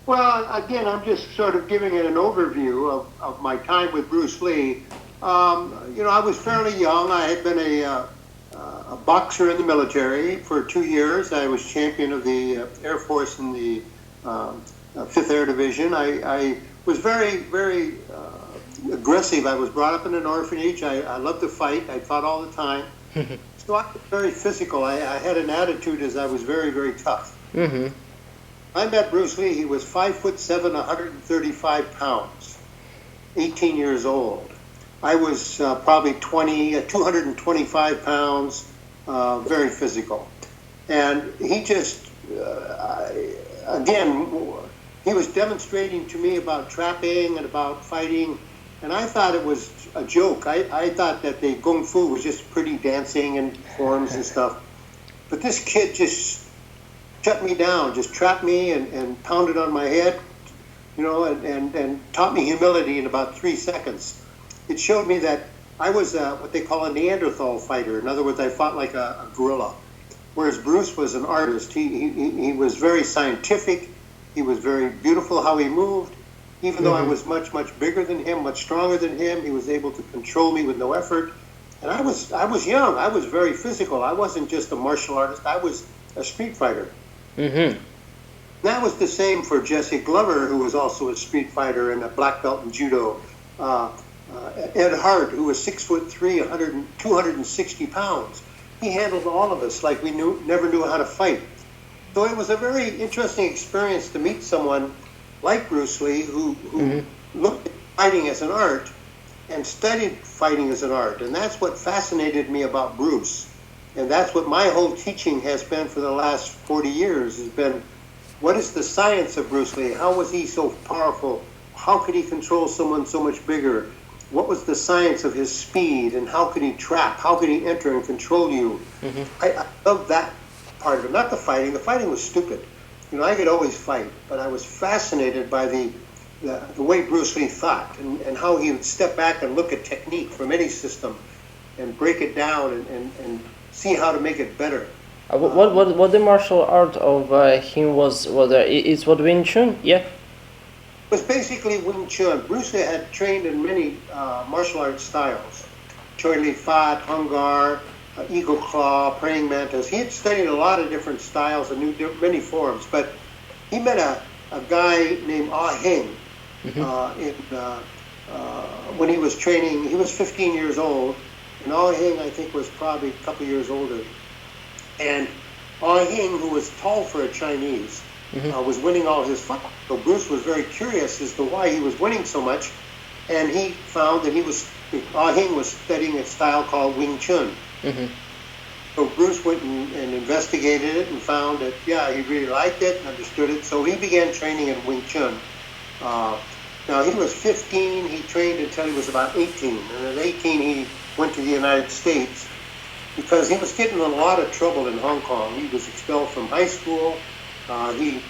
Well, again, I'm just sort of giving it an overview of my time with Bruce Lee. I was fairly young. I had been a boxer in the military for 2 years. I was champion of the Air Force in the 5th Air Division. I was very, very aggressive. I was brought up in an orphanage. I loved to fight. I fought all the time. So I was very physical. I had an attitude as I was very, very tough. Mm-hmm. I met Bruce Lee. He was 5'7", 135 pounds, 18 years old. I was probably 225 pounds, very physical. And he just, again, he was demonstrating to me about trapping and about fighting, and I thought it was a joke. I thought that the Kung Fu was just pretty dancing and forms and stuff. But this kid just shut me down, just trapped me and pounded on my head, and taught me humility in about 3 seconds. It showed me that I was what they call a Neanderthal fighter. In other words, I fought like a gorilla. Whereas Bruce was an artist. He was very scientific. He was very beautiful how he moved. Even though I was much, much bigger than him, much stronger than him, he was able to control me with no effort. And I was young. I was very physical. I wasn't just a martial artist. I was a street fighter. Mm-hmm. That was the same for Jesse Glover, who was also a street fighter and a black belt in judo. Ed Hart, who was 6'3", 260 pounds. He handled all of us like we never knew how to fight. So it was a very interesting experience to meet someone like Bruce Lee, who looked at fighting as an art and studied fighting as an art. And that's what fascinated me about Bruce. And that's what my whole teaching has been for the last 40 years, has been, what is the science of Bruce Lee? How was he so powerful? How could he control someone so much bigger? What was the science of his speed? And how could he trap? How could he enter and control you? I love that part of it, not the fighting. The fighting was stupid. I could always fight, but I was fascinated by the way Bruce Lee thought and how he would step back and look at technique from any system and break it down and see how to make it better. What the martial art of him was it's what Wing Chun, yeah? It was basically Wing Chun. Bruce Lee had trained in many martial arts styles. Choi Li Fat, Hung Gar, Eagle Claw, Praying Mantis. He had studied a lot of different styles and knew many forms, but he met a guy named Ah Hing when he was training. He was 15 years old, and Ah Hing, I think, was probably a couple years older. And Ah Hing, who was tall for a Chinese, was winning all his fights. So Bruce was very curious as to why he was winning so much, and he found that Ah Hing was studying a style called Wing Chun. So Bruce went and investigated it and found that, he really liked it and understood it. So he began training in Wing Chun. Now, he was 15. He trained until he was about 18. And at 18, he went to the United States because he was getting in a lot of trouble in Hong Kong. He was expelled from high school. He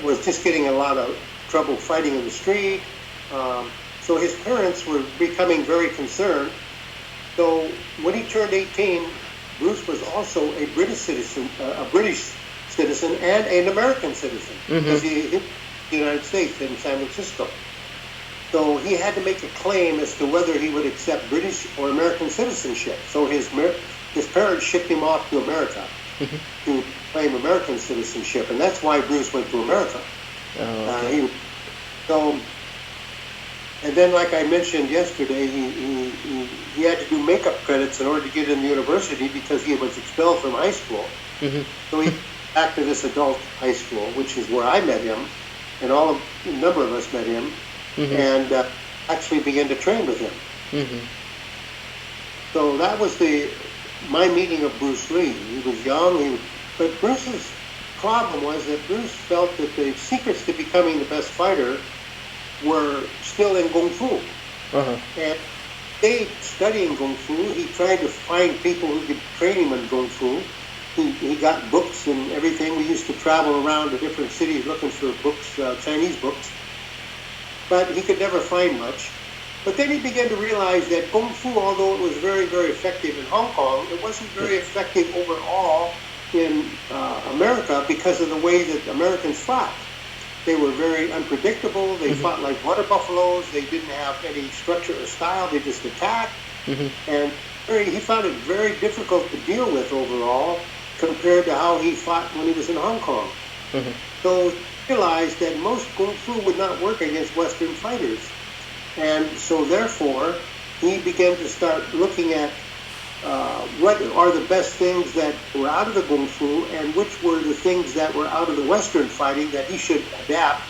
was just getting a lot of trouble fighting in the street. So his parents were becoming very concerned. So when he turned 18, Bruce was also a British citizen and an American citizen because he hit the United States in San Francisco. So he had to make a claim as to whether he would accept British or American citizenship. So his parents shipped him off to America to claim American citizenship, and that's why Bruce went to America. And then, like I mentioned yesterday, he had to do makeup credits in order to get in the university because he was expelled from high school. So he went back to this adult high school, which is where I met him, and a number of us met him, and actually began to train with him. So that was my meeting of Bruce Lee. He was young, but Bruce's problem was that Bruce felt that the secrets to becoming the best fighter were still in Kung Fu. And studying Kung Fu, he tried to find people who could train him in Kung Fu. He got books and everything. We used to travel around to different cities looking for books, Chinese books. But he could never find much. But then he began to realize that Kung Fu, although it was very, very effective in Hong Kong, it wasn't very effective overall in America because of the way that Americans fought. They were very unpredictable. They fought like water buffaloes. They didn't have any structure or style. They just attacked. And he found it very difficult to deal with overall compared to how he fought when he was in Hong Kong. So he realized that most Kung Fu would not work against Western fighters. And so therefore, he began to start looking at what are the best things that were out of the Kung Fu and which were the things that were out of the Western fighting that he should adapt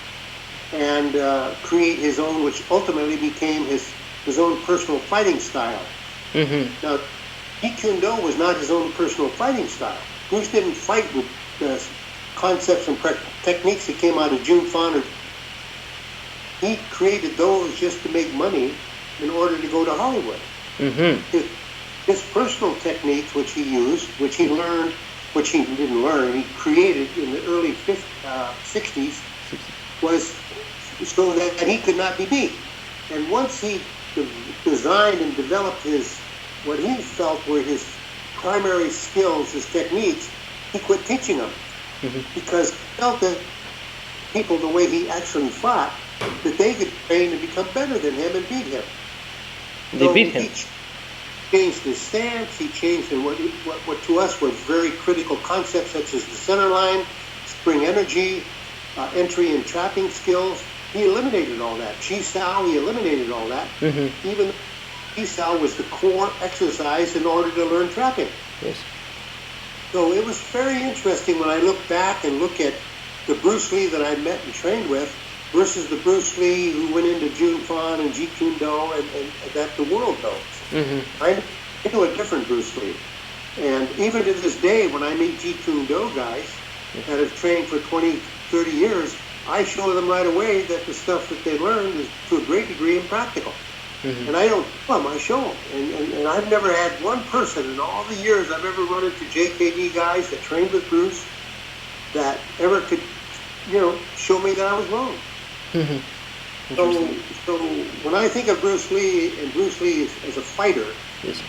and create his own, which ultimately became his own personal fighting style. Now, Jeet Kune Do was not his own personal fighting style. Bruce didn't fight with the concepts and techniques that came out of Jun Fan. He created those just to make money in order to go to Hollywood. His personal techniques, which he used, which he learned, which he didn't learn, he created in the early 60s, was so that he could not be beat. And once he designed and developed what he felt were his primary skills, his techniques, he quit teaching them. Because he felt that people, the way he actually fought, that they could train and become better than him and beat him. They beat him. He changed his stance. He changed in what to us were very critical concepts such as the center line, spring energy, entry and trapping skills. He eliminated all that. Chi Sao, he eliminated all that. Even Chi Sao was the core exercise in order to learn trapping. Yes. So it was very interesting when I look back and look at the Bruce Lee that I met and trained with versus the Bruce Lee who went into Jun Fan and Jeet Kune Do and that the world knows. I know a different Bruce Lee. And even to this day, when I meet Jeet Kune Do guys that have trained for 20, 30 years, I show them right away that the stuff that they learned is to a great degree impractical. And I don't tell them, I show them. And I've never had one person in all the years I've ever run into JKD guys that trained with Bruce that ever could, show me that I was wrong. So when I think of Bruce Lee and Bruce Lee as a fighter,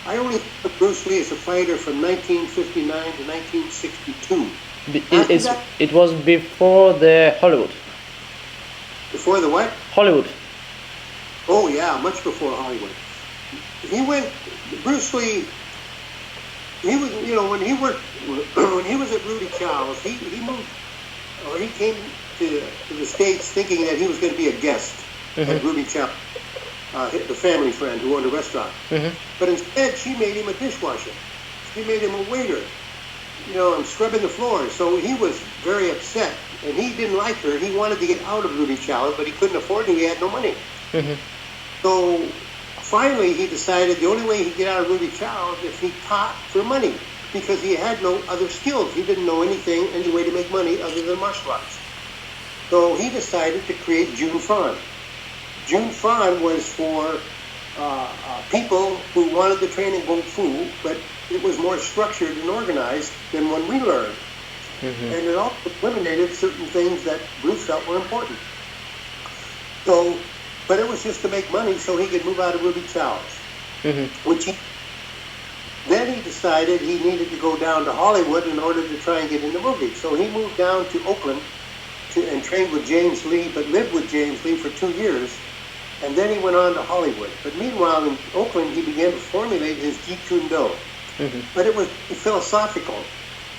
I only think of Bruce Lee as a fighter from 1959 to 1962. It was before the Hollywood. Before the what? Hollywood. Oh yeah, much before Hollywood. Bruce Lee, he was, when he was at Rudy Chow's, he moved, or he came to the States thinking that he was going to be a guest at Rudy Chow, the family friend who owned a restaurant. But instead, she made him a dishwasher. She made him a waiter. And scrubbing the floors. So he was very upset, and he didn't like her. He wanted to get out of Rudy Chow's, but he couldn't afford to. He had no money. So finally, he decided the only way he could get out of Rudy Chow's if he taught for money, because he had no other skills. He didn't know any way to make money other than martial arts. So he decided to create Jun Fan. Jun Fan was for people who wanted to train in Kung Fu, but it was more structured and organized than when we learned. And it also eliminated certain things that Bruce felt were important. So, but it was just to make money so he could move out of Ruby Chow's. Then he decided he needed to go down to Hollywood in order to try and get into movies. So he moved down to Oakland and trained with James Lee, but lived with James Lee for 2 years. And then he went on to Hollywood. But meanwhile, in Oakland, he began to formulate his Jeet Kune Do. But it was philosophical.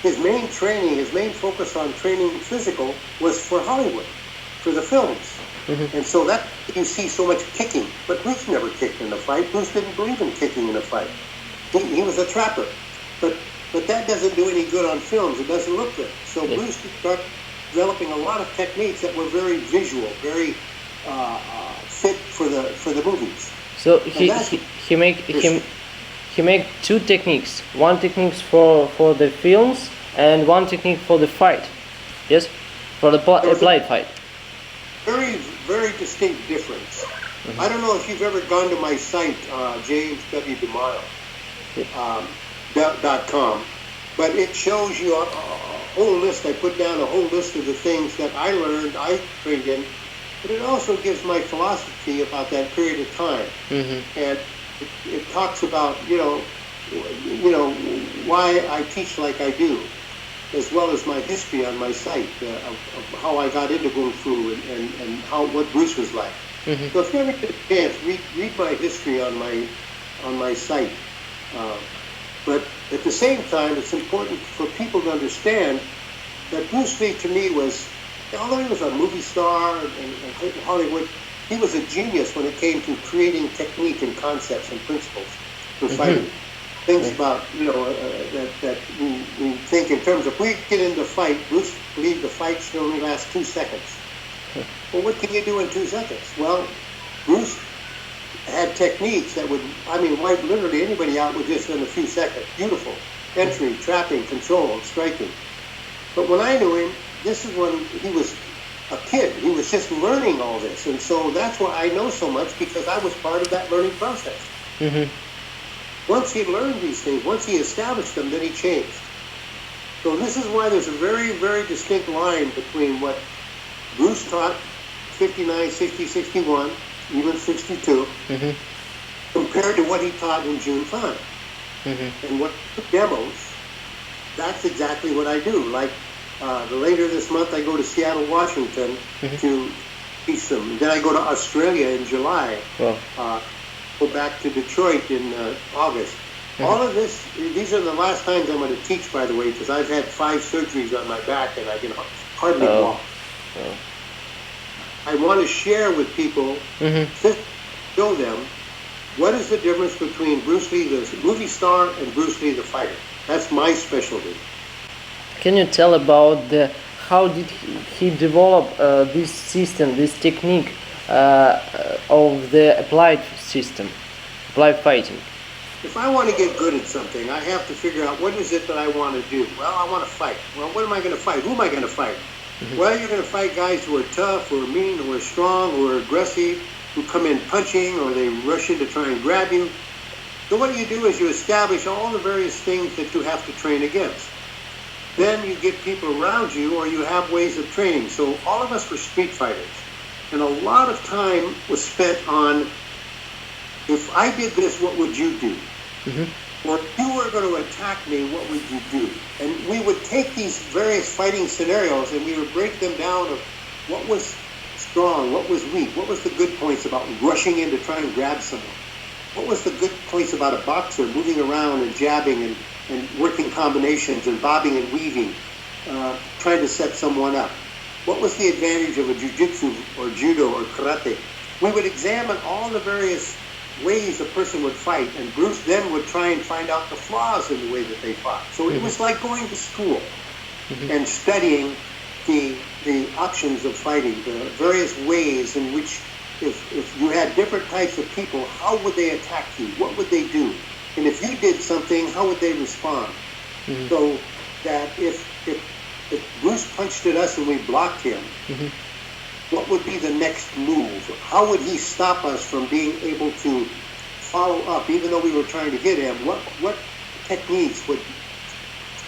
His main focus on training physical was for Hollywood, for the films. And so that you see so much kicking. But Bruce never kicked in a fight. Bruce didn't believe in kicking in a fight. He was a trapper. But that doesn't do any good on films. It doesn't look good. So Bruce started developing a lot of techniques that were very visual, very fit for the movies. So he make two techniques. One technique for the films and one technique for the fight. Yes, for the applied fight. Very, very distinct difference. I don't know if you've ever gone to my site, James W DeMile. .com, but it shows you a whole list. I put down a whole list of the things that I learned, I trained in, but it also gives my philosophy about that period of time. And it talks about, why I teach like I do. as well as my history on my site of how I got into Kung Fu and what Bruce was like. Mm-hmm. So if you ever get a chance, read my history on my site. But at the same time, it's important for people to understand that Bruce Lee, to me, was, although he was a movie star and Hollywood, he was a genius when it came to creating technique and concepts and principles for fighting. Things about, that we think in terms of, if we get into fight, Bruce believed the fight should only last 2 seconds. Well, what can you do in 2 seconds? Well, Bruce had techniques that would, wipe literally anybody out with just in a few seconds. Beautiful. Entry, trapping, control, striking. But when I knew him, this is when he was a kid. He was just learning all this. And so that's why I know so much, because I was part of that learning process. Mm-hmm. Once he learned these things, once he established them, then he changed. So this is why there's a very, very distinct line between what Bruce taught 59, 60, 61, even 62, mm-hmm. compared to what he taught in June 5. Mm-hmm. And what demos, that's exactly what I do. Like later this month, I go to Seattle, Washington to teach them. And then I go to Australia in July. Wow. Go back to Detroit in August. All of this, these are the last times I'm going to teach, by the way, because I've had 5 surgeries on my back and I can hardly walk. I want to share with people, show them, what is the difference between Bruce Lee, the movie star, and Bruce Lee, the fighter. That's my specialty. Can you tell about how did he develop this system, this technique of the applied system, applied fighting? If I want to get good at something, I have to figure out what is it that I want to do. Well, I want to fight. Well, what am I going to fight? Who am I going to fight? Well, you're going to fight guys who are tough, who are mean, who are strong, who are aggressive, who come in punching, or they rush in to try and grab you. So what you do is you establish all the various things that you have to train against. Then you get people around you, or you have ways of training. So all of us were street fighters. And a lot of time was spent on, if I did this, what would you do? Or if you were going to attack me, what would you do? And we would take these various fighting scenarios and we would break them down of what was strong, what was weak, what was the good points about rushing in to try and grab someone, what was the good points about a boxer moving around and jabbing and working combinations and bobbing and weaving, trying to set someone up. What was the advantage of a jiu-jitsu or judo or karate? We would examine all the various ways a person would fight, and Bruce then would try and find out the flaws in the way that they fought. So it was like going to school and studying the options of fighting, the various ways in which, if you had different types of people, how would they attack you? What would they do? And if you did something, how would they respond? So that if Bruce punched at us and we blocked him, what would be the next move? How would he stop us from being able to follow up, even though we were trying to get him? What techniques would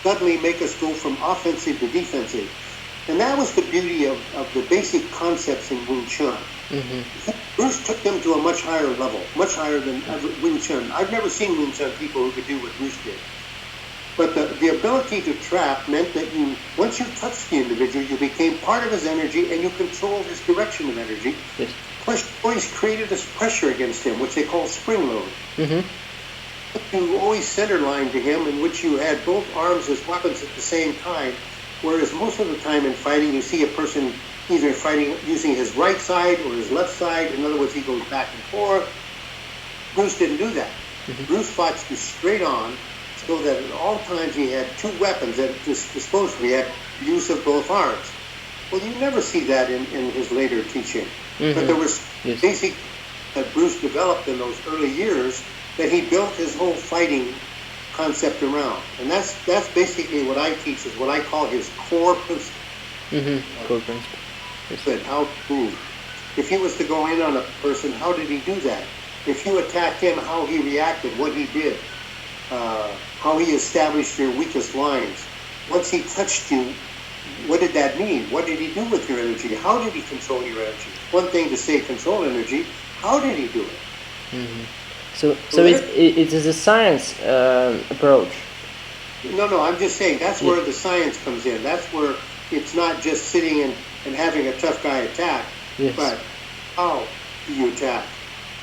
suddenly make us go from offensive to defensive? And that was the beauty of the basic concepts in Wing Chun. Bruce took them to a much higher level, much higher than Wing Chun. I've never seen Wing Chun people who could do what Bruce did. But the ability to trap meant that once you touched the individual, you became part of his energy and you controlled his direction of energy. Yes. Plus, you always created this pressure against him, which they call spring load. You always center line to him, in which you had both arms as weapons at the same time. Whereas most of the time in fighting, you see a person either fighting using his right side or his left side. In other words, he goes back and forth. Bruce didn't do that. Bruce fought you straight on, so that at all times he had 2 weapons at his disposal. He had use of both arms. Well, you never see that in his later teaching. But there was basic that Bruce developed in those early years that he built his whole fighting concept around. And that's basically what I teach, is what I call his core principle. Core principle. Yes. How to move. If he was to go in on a person, how did he do that? If you attacked him, how he reacted, what he did. How he established your weakest lines. Once he touched you, what did that mean? What did he do with your energy? How did he control your energy? One thing to say control energy, how did he do it? So it is a science approach. No, I'm just saying that's where the science comes in. That's where it's not just sitting and having a tough guy attack, but how do you attack?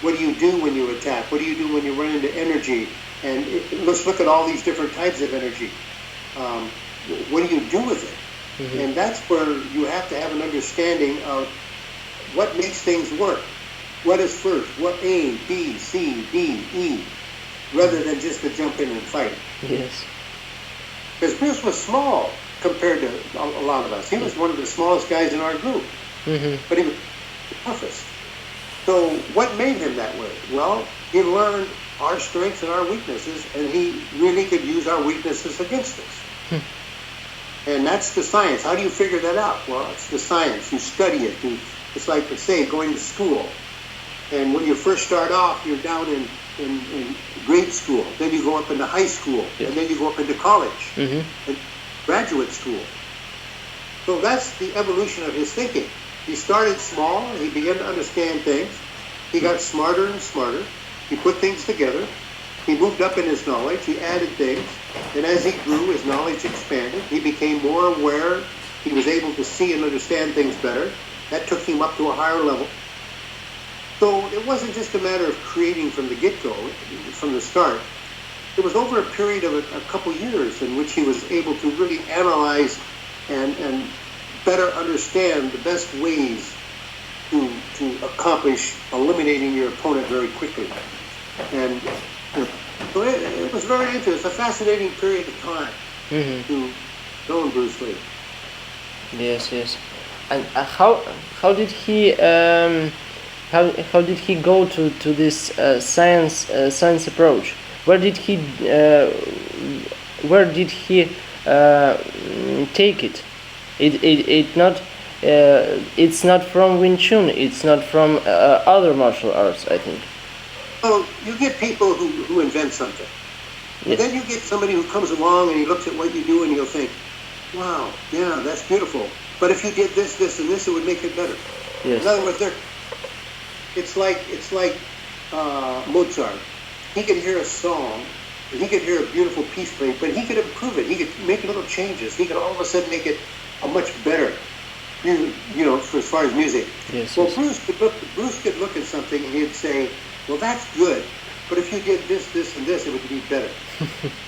What do you do when you attack? What do you do when you run into energy? And let's look at all these different types of energy. What do you do with it? And that's where you have to have an understanding of what makes things work. What is first? What A, B, C, D, E, rather than just to jump in and fight. Yes. Because Bruce was small compared to a lot of us. He was one of the smallest guys in our group, but he was the toughest. So what made him that way? Well, he learned our strengths and our weaknesses, and he really could use our weaknesses against us. And that's the science. How do you figure that out? Well, it's the science. You study it. It's like, say, going to school. And when you first start off, you're down in grade school. Then you go up into high school. And then you go up into college. And graduate school. So that's the evolution of his thinking. He started small, and he began to understand things. He got smarter and smarter. He put things together. He moved up in his knowledge. He added things. And as he grew, his knowledge expanded. He became more aware. He was able to see and understand things better. That took him up to a higher level. So it wasn't just a matter of creating from the get-go, from the start. It was over a period of a couple years in which he was able to really analyze and better understand the best ways to accomplish eliminating your opponent very quickly. And so it was very interesting. It's a fascinating period of time to know Bruce Lee. Yes. And how did he how did he go to this science approach? Where did he take it? It's not from Wing Chun. It's not from other martial arts, I think. Well, you get people who invent something. And then you get somebody who comes along and he looks at what you do and he'll think, wow, yeah, that's beautiful. But if you did this, this, and this, it would make it better. Yes. In other words, it's like Mozart. He could hear a song, and he could hear a beautiful piece played, but he could improve it. He could make little changes. He could all of a sudden make it a much better, for as far as music. Yes. Well, Bruce could look at something and he'd say, well, that's good, but if you did this, this, and this, it would be better.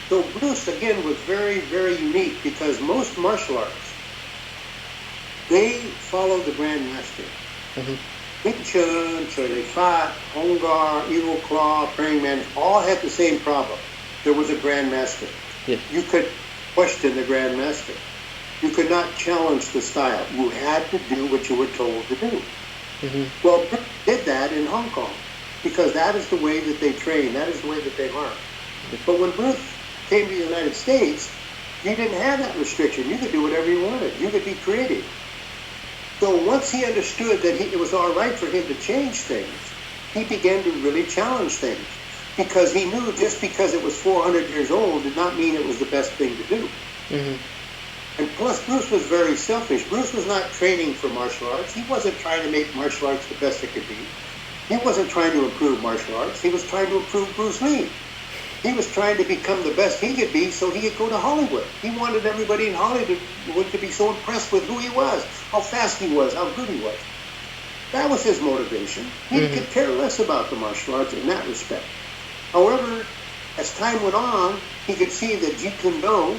So Bruce, again, was very, very unique because most martial arts, they follow the Grand Master. Wing Chun, Choi Li Fat, Hong Gar, Eagle Claw, Praying Man, all had the same problem. There was a Grand Master. Yes. You could question the Grand Master. You could not challenge the style. You had to do what you were told to do. Well, Bruce did that in Hong Kong because that is the way that they train. That is the way that they learn. But when Bruce came to the United States, you didn't have that restriction. You could do whatever you wanted. You could be creative. So once he understood that it was all right for him to change things, he began to really challenge things because he knew just because it was 400 years old did not mean it was the best thing to do. And plus, Bruce was very selfish. Bruce was not training for martial arts. He wasn't trying to make martial arts the best it could be. He wasn't trying to improve martial arts. He was trying to improve Bruce Lee. He was trying to become the best he could be so he could go to Hollywood. He wanted everybody in Hollywood to be so impressed with who he was, how fast he was, how good he was. That was his motivation. He could care less about the martial arts in that respect. However, as time went on, he could see that Jeet Kune Do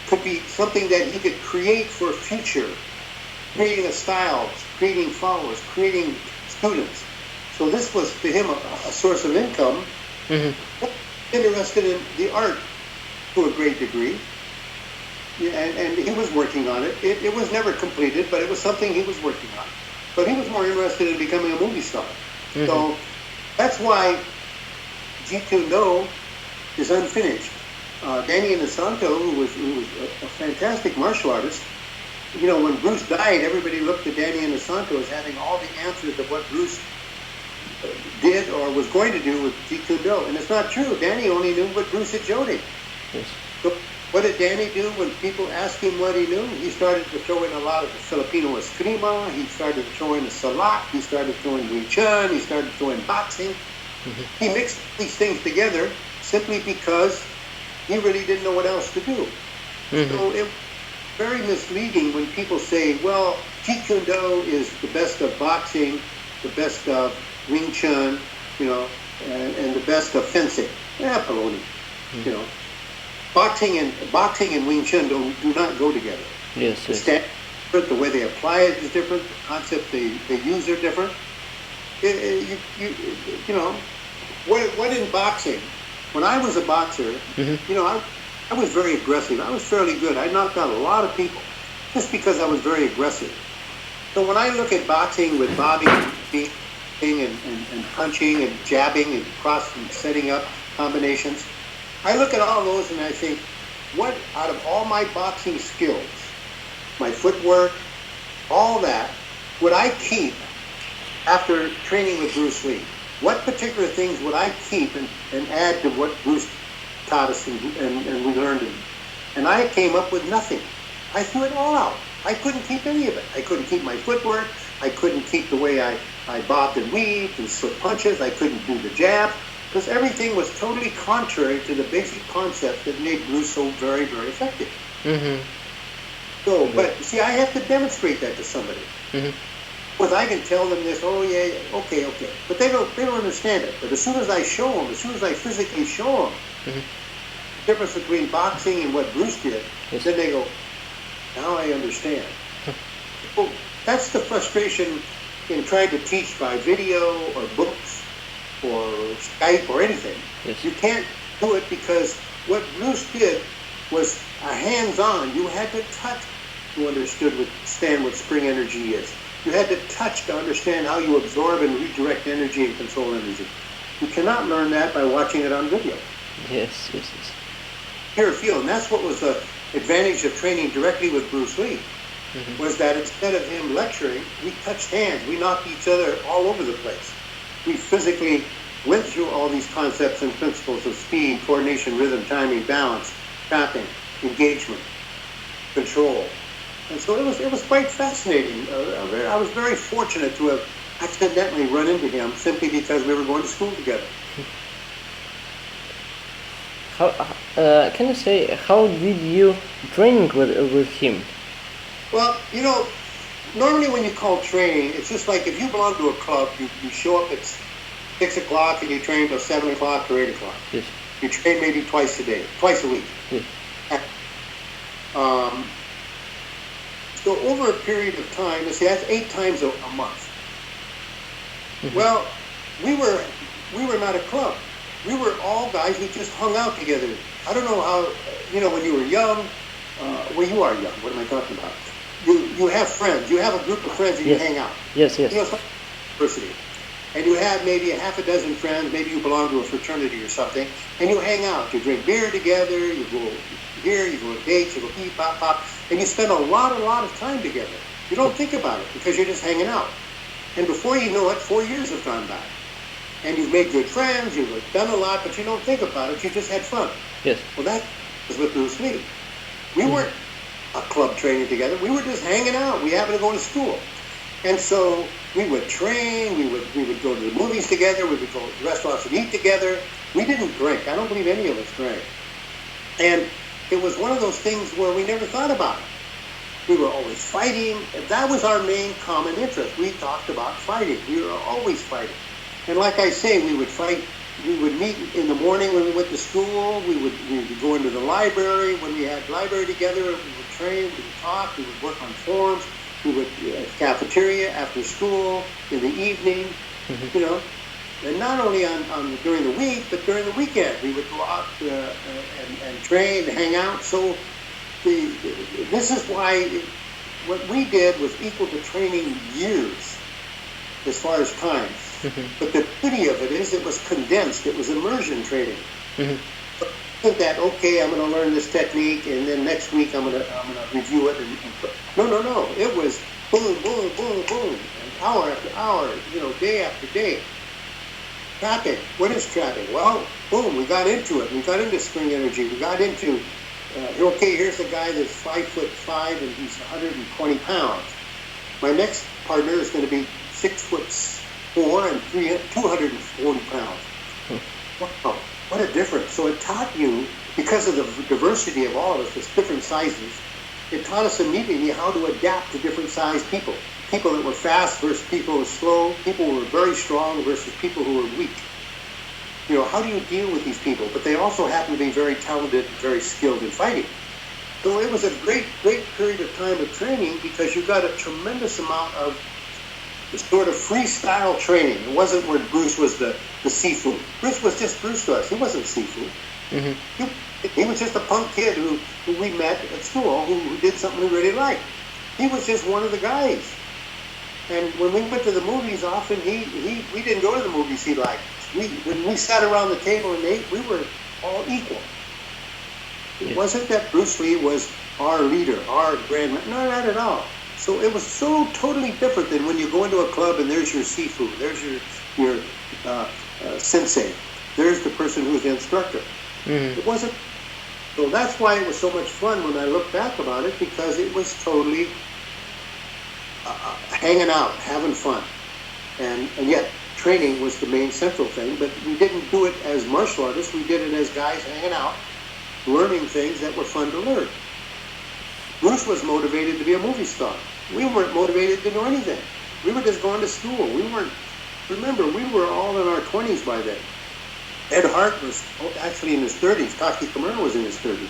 could be something that he could create for a future, creating a style, creating followers, creating students. So this was to him a source of income. Interested in the art to a great degree, and he was working on it. It was never completed, but it was something he was working on. But he was more interested in becoming a movie star. So that's why Jeet Kune Do is unfinished. Danny Inosanto, who was a fantastic martial artist, when Bruce died, everybody looked at Danny Inosanto as having all the answers of what Bruce did or was going to do with Jeet Kune Do. And it's not true. Danny only knew what Bruce had showed him. Yes. So what did Danny do when people asked him what he knew? He started to throw in a lot of the Filipino eskrima. He started to throw in the salat. He started throwing Wing Chun. He started throwing boxing. He mixed these things together simply because he really didn't know what else to do. So it was very misleading when people say, well, Jeet Kune Do is the best of boxing, the best of Wing Chun, and the best of fencing. Baloney. Boxing and Wing Chun do not go together. Yes. The way they apply it is different. The concept they use are different. What in boxing? When I was a boxer, I was very aggressive. I was fairly good. I knocked out a lot of people just because I was very aggressive. So when I look at boxing with bobbing and punching and jabbing and crossing and setting up combinations, I look at all those and I think, what out of all my boxing skills, my footwork, all that, would I keep after training with Bruce Lee? What particular things would I keep and add to what Bruce taught us and we learned? And I came up with nothing. I threw it all out. I couldn't keep any of it. I couldn't keep my footwork. I couldn't keep the way I bobbed and weaved and slip punches. I couldn't do the jab, because everything was totally contrary to the basic concept that made Bruce so very, very effective. So, but see, I have to demonstrate that to somebody. Because I can tell them this, oh yeah, okay, but they don't understand it. But as soon as I show them, as soon as I physically show them the difference between boxing and what Bruce did, then they go, now I understand. Well, that's the frustration in trying to teach by video or books or Skype or anything. You can't do it because what Bruce did was a hands-on. You had to touch to understand what spring energy is. You had to touch to understand how you absorb and redirect energy and control energy. You cannot learn that by watching it on video. Yes. Hear or feel, and that's what was the advantage of training directly with Bruce Lee, was that instead of him lecturing, we touched hands. We knocked each other all over the place. We physically went through all these concepts and principles of speed, coordination, rhythm, timing, balance, trapping, engagement, control. And so it was quite fascinating. I was very fortunate to have accidentally run into him simply because we were going to school together. How can you say, how did you train with him? Well, normally when you call training, it's just like if you belong to a club, you show up at 6 o'clock and you train till 7 o'clock or 8 o'clock. Yes. You train maybe twice a week. Yes. So over a period of time, let's see, that's 8 times a month. Well, we were not a club. We were all guys who just hung out together. I don't know how, when you were young, well, you are young. What am I talking about? You have friends. You have a group of friends and you hang out. Yes. University. And you have maybe a half a dozen friends. Maybe you belong to a fraternity or something. And you hang out. You drink beer together. You go here. You go to dates. You go pee, pop, pop. And you spend a lot of time together. You don't think about it because you're just hanging out. And before you know it, 4 years have gone by. And you've made good friends, you've done a lot, but you don't think about it, you just had fun. Yes. Well, that was with Bruce Lee. We weren't a club training together, we were just hanging out. We happened to go to school. And so we would train, we would go to the movies together, we would go to restaurants and eat together. We didn't drink. I don't believe any of us drank. And it was one of those things where we never thought about it. We were always fighting. That was our main common interest. We talked about fighting. We were always fighting. And like I say, we would fight. We would meet in the morning when we went to school. We would go into the library. When we had library together, we would train, we would talk, we would work on forums. We would cafeteria after school, in the evening, And not only on during the week, but during the weekend. We would go out and train, hang out. So this is why what we did was equal to training years as far as time. But the beauty of it is it was condensed. It was immersion training. But isn't that okay? I'm going to learn this technique, and then next week I'm going to review it. No. It was boom, boom, boom, boom, and hour after hour, day after day. Trapping. What is trapping? Well, boom, we got into it. We got into spring energy. We got into here's a guy that's 5'5" and he's 120 pounds. My next partner is going to be 6'4" and 240 pounds. Wow. What a difference. So it taught you, because of the diversity of all of us, there's different sizes, it taught us immediately how to adapt to different sized people. People that were fast versus people who were slow, people who were very strong versus people who were weak. You know, how do you deal with these people? But they also happen to be very talented, very skilled in fighting. So it was a great, great period of time of training because you got a tremendous amount of sort of freestyle training. It wasn't where Bruce was the Sifu. Bruce was just Bruce to us. He wasn't Sifu. He was just a punk kid who we met at school who did something we really liked. He was just one of the guys. And when we went to the movies, often we didn't go to the movies he liked. When we sat around the table and ate, we were all equal. It wasn't that Bruce Lee was our leader, our grandmaster. No, not at all. So it was so totally different than when you go into a club and there's your Sifu, there's your sensei, there's the person who's the instructor. It wasn't. So that's why it was so much fun when I look back about it, because it was totally hanging out, having fun. And yet training was the main central thing, but we didn't do it as martial artists, we did it as guys hanging out, learning things that were fun to learn. Bruce was motivated to be a movie star. We weren't motivated to do anything. We were just going to school. Remember, we were all in our 20s by then. Ed Hart was actually in his 30s. Taki Kimura was in his 30s.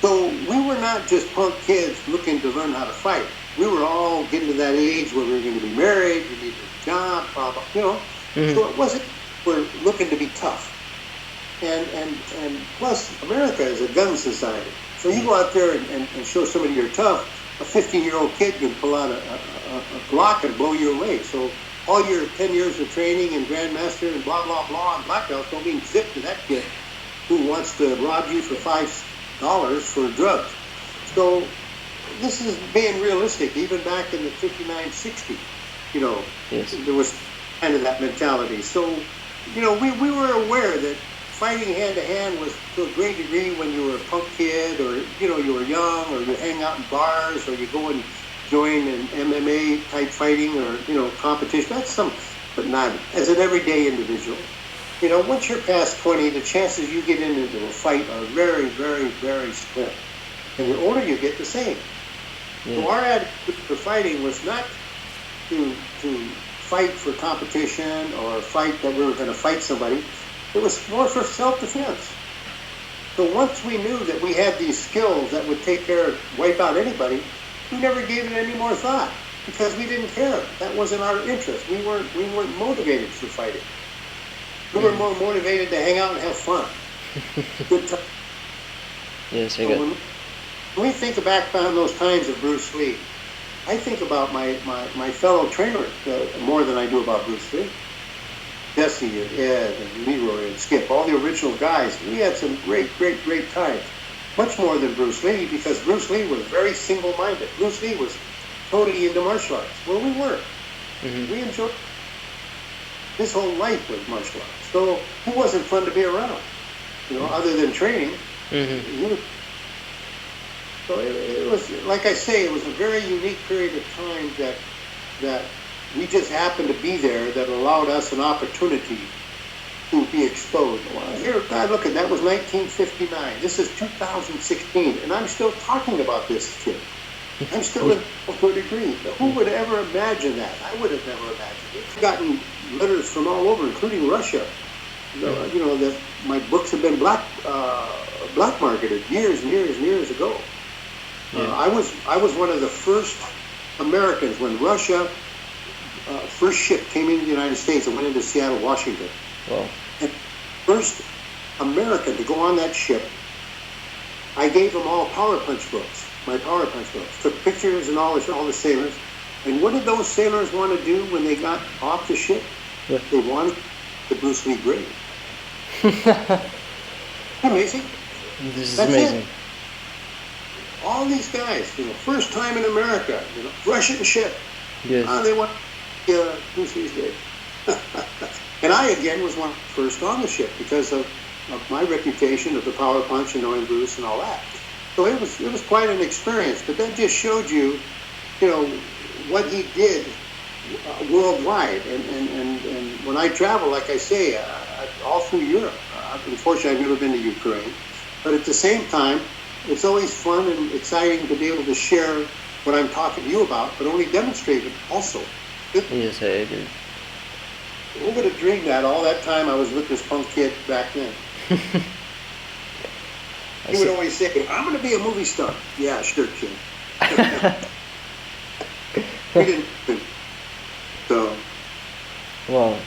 So we were not just punk kids looking to learn how to fight. We were all getting to that age where we were going to be married, we needed a job, blah, blah, you know. So it wasn't, we're looking to be tough. And plus, America is a gun society. So you go out there and show somebody you're tough, a 15-year-old kid can pull out a Glock and blow you away. So all your 10 years of training and Grandmaster and blah, blah, blah, and black belts don't mean zip to that kid who wants to rob you for $5 for drugs. So this is being realistic. Even back in the 59, 60, you know, there was kind of that mentality. So, you know, we were aware that fighting hand-to-hand was to a great degree when you were a punk kid, or, you know, you were young, or you hang out in bars, or you go and join an MMA type fighting, or, you know, competition. That's but not as an everyday individual. You know, once you're past 20, the chances you get into a fight are very, very, very slim. And the older you get, the same. So our attitude for fighting was not to fight for competition or fight that we were going to fight somebody. It was more for self-defense. So once we knew that we had these skills that would wipe out anybody, we never gave it any more thought because we didn't care. That wasn't our interest. We weren't motivated for fighting. We were more motivated to hang out and have fun. Good time. Yes, I got it. When we think back on those times of Bruce Lee, I think about my fellow trainers more than I do about Bruce Lee. Jesse and Ed and Leroy and Skip, all the original guys. We had some great, great, great times. Much more than Bruce Lee, because Bruce Lee was very single-minded. Bruce Lee was totally into martial arts. Well, we weren't. We enjoyed it. His whole life was martial arts. So he wasn't fun to be around, you know, other than training. So it was, like I say, it was a very unique period of time that we just happened to be there that allowed us an opportunity to be exposed. Well, here, God, look at that was 1959. This is 2016, and I'm still talking about this shit. I'm still in to a degree. Who would ever imagine that? I would have never imagined it. I've gotten letters from all over, including Russia. You know that my books have been black marketed years and years and years ago. I was one of the first Americans when Russia first ship came into the United States and went into Seattle, Washington. Wow. And first American to go on that ship, I gave them all Power Punch books, my Power Punch books. Took pictures and all the sailors. And what did those sailors want to do when they got off the ship? They wanted the Bruce Lee grave. Amazing. This is amazing. It. All these guys, you know, first time in America, you know, Russian ship. Yes. They want Bruce Lee's grave. And I, again, was one first on the ship because of my reputation of the Power Punch and knowing Bruce and all that. So it was quite an experience. But that just showed you, you know, what he did worldwide. And when I travel, like I say, all through Europe, Unfortunately, I've never been to Ukraine. But at the same time, it's always fun and exciting to be able to share what I'm talking to you about, but only demonstrate it also. Yes, I agree. Who would have dreamed that all that time I was with this punk kid back then? He would always say, I'm going to be a movie star. Yeah, sure, kid. We didn't. So. Wow.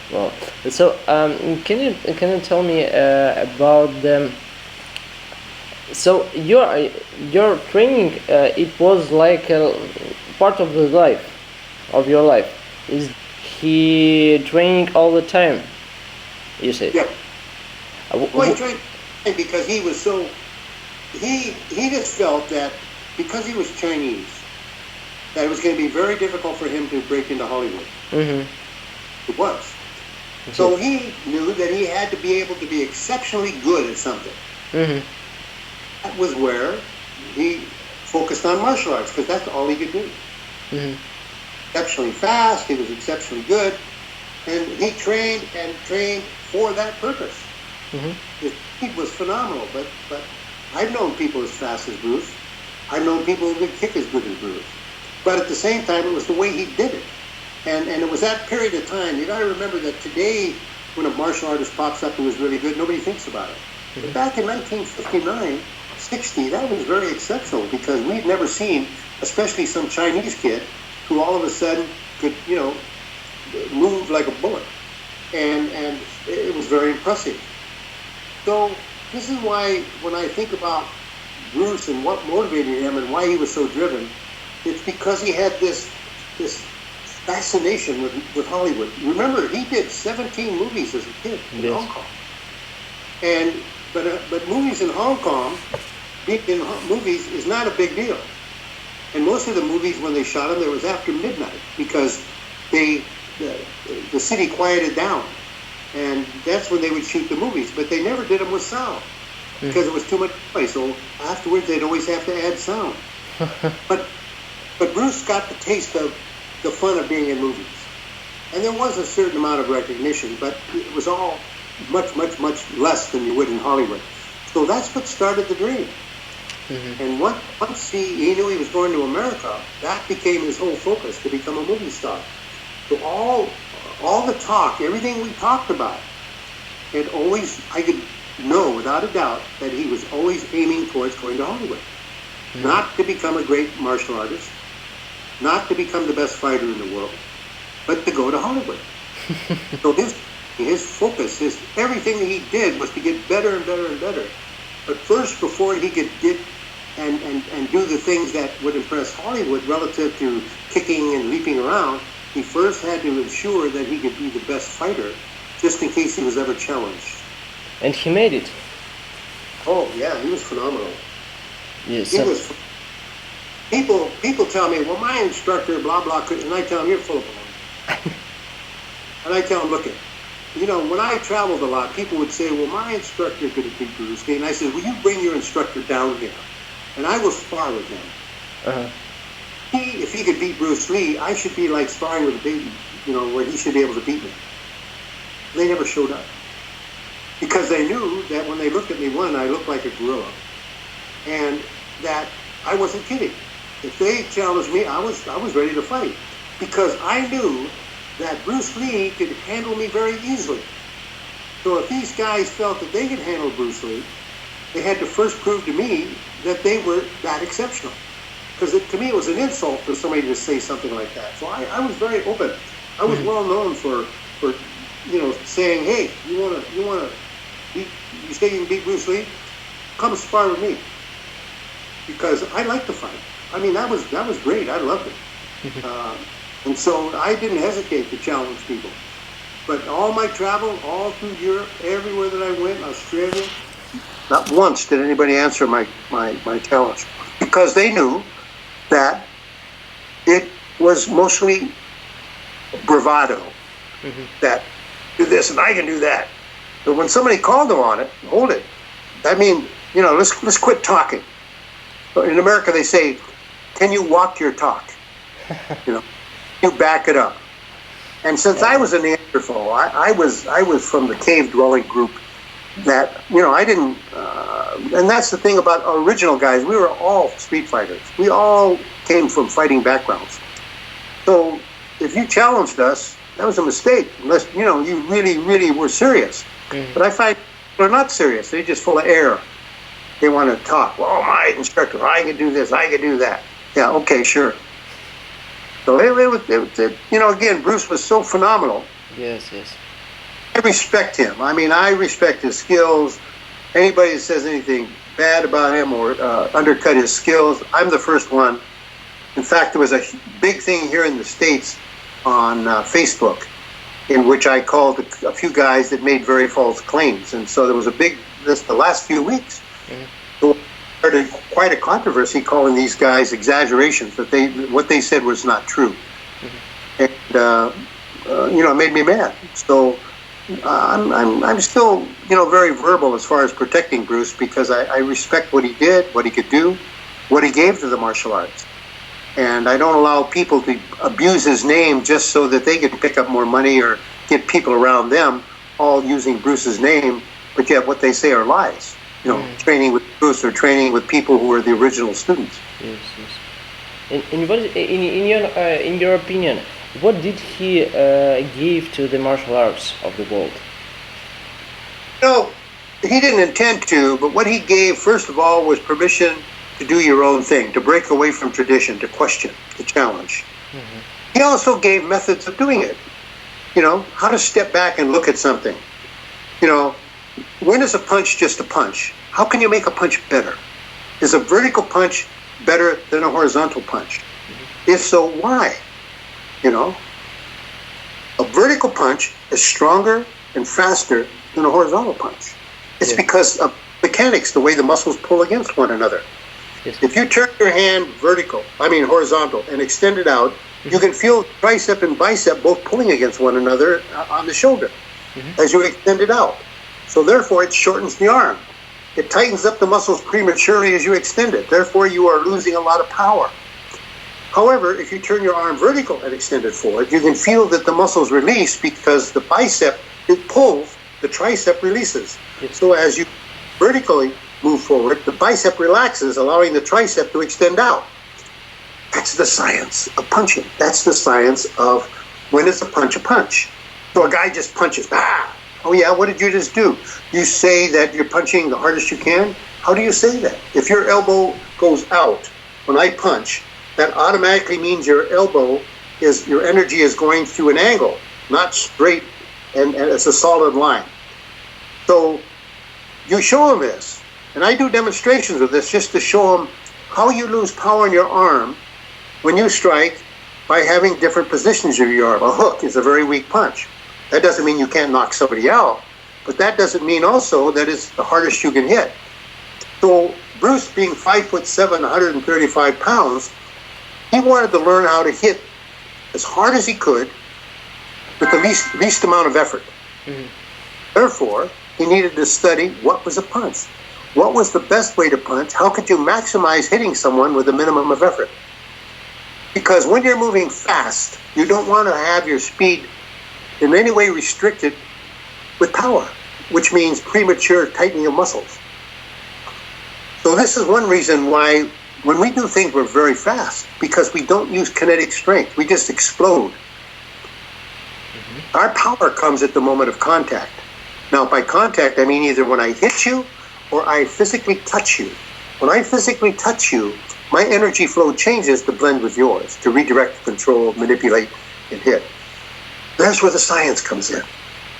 So, can you tell me about the? So your training, it was like a part of the life, of your life. Is he training all the time? You said. Yeah. Well, he trained because he was so. He just felt that because he was Chinese, that it was going to be very difficult for him to break into Hollywood. Mm-hmm. It was. Mm-hmm. So he knew that he had to be able to be exceptionally good at something. Mm-hmm. That was where he focused on martial arts, because that's all he could do. Mm-hmm. Exceptionally fast, he was exceptionally good, and he trained for that purpose. Mm-hmm. He was phenomenal, but I've known people as fast as Bruce. I've known people who could kick as good as Bruce. But at the same time, it was the way he did it. And it was that period of time. You got to remember that today, when a martial artist pops up who was really good, nobody thinks about it. Mm-hmm. But back in 1959, 60, that was very exceptional, because we'd never seen, especially some Chinese kid, who all of a sudden could, move like a bullet. And it was very impressive. So this is why when I think about Bruce and what motivated him and why he was so driven, it's because he had this fascination with Hollywood. Remember, he did 17 movies as a kid in Hong Kong. But movies in Hong Kong, movies is not a big deal. And most of the movies, when they shot them, it was after midnight, because the city quieted down. And that's when they would shoot the movies. But they never did them with sound, because it was too much noise. So afterwards, they'd always have to add sound. But Bruce got the taste of the fun of being in movies. And there was a certain amount of recognition, but it was all much, much, much less than you would in Hollywood. So that's what started the dream. Mm-hmm. And once he knew he was going to America, that became his whole focus, to become a movie star. So all the talk, everything we talked about, I could know without a doubt that he was always aiming towards going to Hollywood. Mm-hmm. Not to become a great martial artist, not to become the best fighter in the world, but to go to Hollywood. So his focus, everything that he did was to get better and better and better. But first, before he could get and do the things that would impress Hollywood relative to kicking and leaping around, he first had to ensure that he could be the best fighter, just in case he was ever challenged. And he made it. Oh yeah, he was phenomenal. Yes. He was. People tell me, well, my instructor, blah blah, and I tell them, you're full of baloney. And I tell them, look, when I traveled a lot, people would say, well, my instructor could have beat Bruce Lee. And I said, will you bring your instructor down here, and I will spar with him. Uh-huh. If he could beat Bruce Lee, I should be like sparring with a baby, where he should be able to beat me. They never showed up, because they knew that when they looked at me, I looked like a gorilla, and that I wasn't kidding. If they challenged me, I was ready to fight, because I knew that Bruce Lee could handle me very easily. So if these guys felt that they could handle Bruce Lee, they had to first prove to me that they were that exceptional. Because to me, it was an insult for somebody to say something like that. So I was very open. I was well known for saying, hey, you say you can beat Bruce Lee? Come spar with me. Because I like to fight. I mean, that was great. I loved it. And so I didn't hesitate to challenge people. But all my travel, all through Europe, everywhere that I went, Australia, not once did anybody answer my challenge. Because they knew that it was mostly bravado. Mm-hmm. That do this and I can do that. But when somebody called them on it, hold it. I mean, let's quit talking. In America, they say, can you walk your talk? You back it up. And since I was a Neanderthal, I was from the cave-dwelling group that, I didn't, and that's the thing about original guys. We were all street fighters. We all came from fighting backgrounds. So if you challenged us, that was a mistake, unless, you really, really were serious. Mm-hmm. But I find they're not serious. They're just full of air. They want to talk. Well, my instructor, I can do this, I can do that. Yeah, okay, sure. So again, Bruce was so phenomenal. Yes, yes. I respect him. I mean, I respect his skills. Anybody that says anything bad about him or undercut his skills, I'm the first one. In fact, there was a big thing here in the States on Facebook in which I called a few guys that made very false claims. And so there was the last few weeks, so started quite a controversy calling these guys exaggerations, that what they said was not true. And, it made me mad. So I'm still, very verbal as far as protecting Bruce, because I respect what he did, what he could do, what he gave to the martial arts. And I don't allow people to abuse his name just so that they can pick up more money or get people around them all using Bruce's name, but yet what they say are lies. Training with Bruce or training with people who are the original students. Yes, yes. In your opinion, what did he give to the martial arts of the world? He didn't intend to, but what he gave, first of all, was permission to do your own thing, to break away from tradition, to question, to challenge. Mm-hmm. He also gave methods of doing it. How to step back and look at something. When is a punch just a punch? How can you make a punch better? Is a vertical punch better than a horizontal punch? Mm-hmm. If so, why? A vertical punch is stronger and faster than a horizontal punch. It's because of mechanics, the way the muscles pull against one another. Yes. If you turn your hand horizontal, and extend it out, you can feel tricep and bicep both pulling against one another on the shoulder as you extend it out. So therefore, it shortens the arm. It tightens up the muscles prematurely as you extend it. Therefore, you are losing a lot of power. However, if you turn your arm vertical and extend it forward, you can feel that the muscles release because the bicep, it pulls, the tricep releases. Yes. So as you vertically move forward, the bicep relaxes, allowing the tricep to extend out. That's the science of punching. That's the science of when is a punch. So a guy just punches. Oh yeah, what did you just do? You say that you're punching the hardest you can? How do you say that? If your elbow goes out when I punch, that automatically means your energy is going through an angle, not straight, and it's a solid line. So you show them this. And I do demonstrations of this just to show them how you lose power in your arm when you strike by having different positions of your arm. A hook is a very weak punch. That doesn't mean you can't knock somebody out, but that doesn't mean also that it's the hardest you can hit. So Bruce, being 5'7", 135 pounds, he wanted to learn how to hit as hard as he could with the least amount of effort. Mm-hmm. Therefore, he needed to study what was a punch. What was the best way to punch? How could you maximize hitting someone with a minimum of effort? Because when you're moving fast, you don't want to have your speed in any way restricted with power, which means premature tightening of muscles. So this is one reason why when we do things, we're very fast, because we don't use kinetic strength. We just explode. Mm-hmm. Our power comes at the moment of contact. Now, by contact, I mean either when I hit you or I physically touch you. When I physically touch you, my energy flow changes to blend with yours, to redirect, control, manipulate, and hit. That's where the science comes in.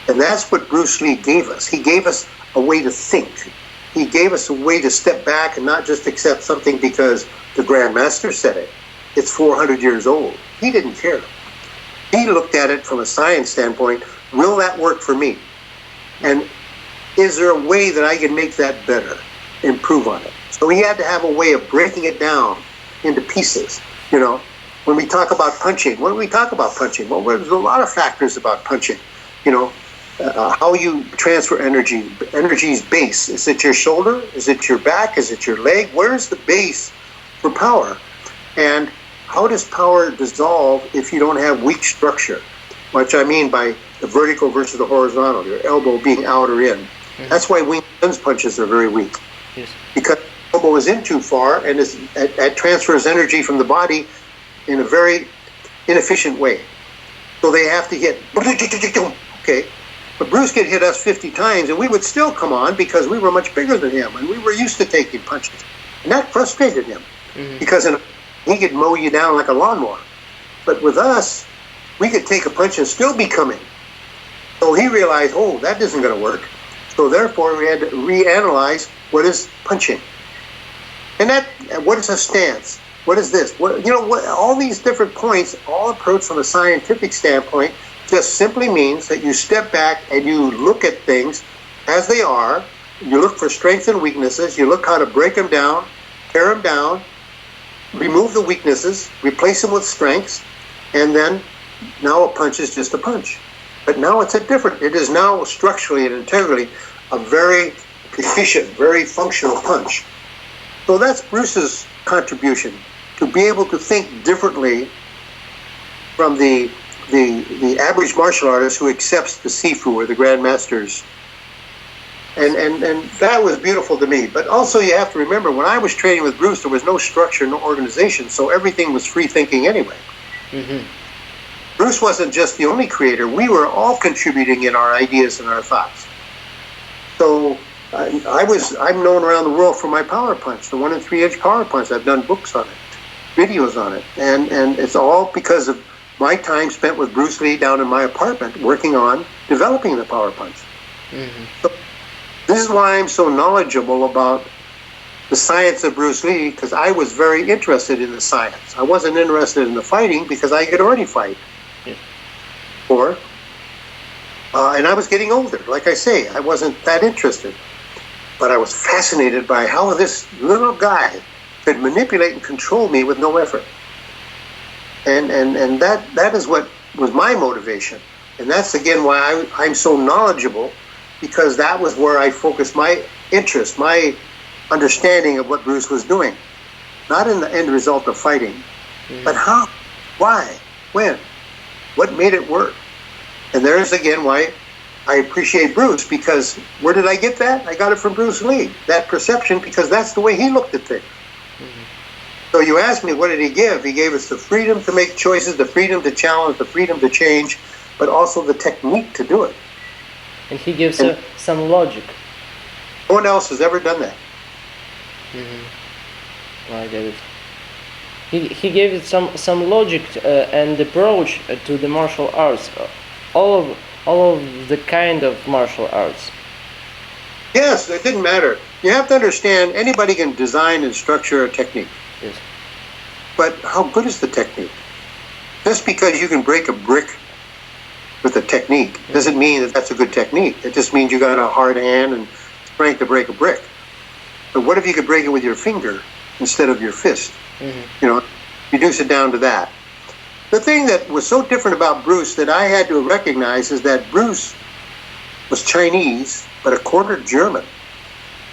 And that's what Bruce Lee gave us. He gave us a way to think. He gave us a way to step back and not just accept something because the Grandmaster said it. It's 400 years old. He didn't care. He looked at it from a science standpoint. Will that work for me? And is there a way that I can make that better, improve on it? So he had to have a way of breaking it down into pieces. When we talk about punching, what do we talk about punching? Well, there's a lot of factors about punching. How you transfer energy. Energy's base. Is it your shoulder? Is it your back? Is it your leg? Where's the base for power? And how does power dissolve if you don't have weak structure? Which I mean by the vertical versus the horizontal, your elbow being out or in. That's why Wing Chun's punches are very weak. Yes. Because the elbow is in too far and transfers energy from the body in a very inefficient way. So they have to hit, okay. But Bruce could hit us 50 times and we would still come on because we were much bigger than him and we were used to taking punches. And that frustrated him because he could mow you down like a lawnmower. But with us, we could take a punch and still be coming. So he realized, oh, that isn't going to work. So therefore, we had to reanalyze what is punching. And what is a stance? What is this? All these different points, all approached from a scientific standpoint, just simply means that you step back and you look at things as they are. You look for strengths and weaknesses. You look how to break them down, tear them down, remove the weaknesses, replace them with strengths, and then now a punch is just a punch. But now it is now structurally and integrally a very efficient, very functional punch. So that's Bruce's contribution, to be able to think differently from the average martial artist who accepts the Sifu or the Grandmasters. And that was beautiful to me. But also you have to remember, when I was training with Bruce, there was no structure, no organization, so everything was free thinking anyway. Bruce wasn't just the only creator. We were all contributing in our ideas and our thoughts. So I'm known around the world for my power punch, the 1 3-inch power punch. I've done books on it, videos on it. And it's all because of my time spent with Bruce Lee down in my apartment working on developing the power punch. So this is why I'm so knowledgeable about the science of Bruce Lee, because I was very interested in the science. I wasn't interested in the fighting because I could already fight. And I was getting older. Like I say, I wasn't that interested. But I was fascinated by how this little guy could manipulate and control me with no effort. And that is what was my motivation. And that's, again, why I'm so knowledgeable, because that was where I focused my interest, my understanding of what Bruce was doing. Not in the end result of fighting, but how, why, when, what made it work. And there's, again, why I appreciate Bruce, because where did I get that? I got it from Bruce Lee, that perception, because that's the way he looked at things. So you asked me, what did he give? He gave us the freedom to make choices, the freedom to challenge, the freedom to change, but also the technique to do it. And he gives some logic. No one else has ever done that. I get it. He gave it some logic and approach to the martial arts, all of the kind of martial arts. Yes, it didn't matter. You have to understand, anybody can design and structure a technique. Yes. But how good is the technique? Just because you can break a brick with a technique doesn't mean that that's a good technique. It just means you got a hard hand and strength to break a brick. But what if you could break it with your finger instead of your fist? Reduce it down to that. The thing that was so different about Bruce that I had to recognize is that Bruce was Chinese, but a quarter German.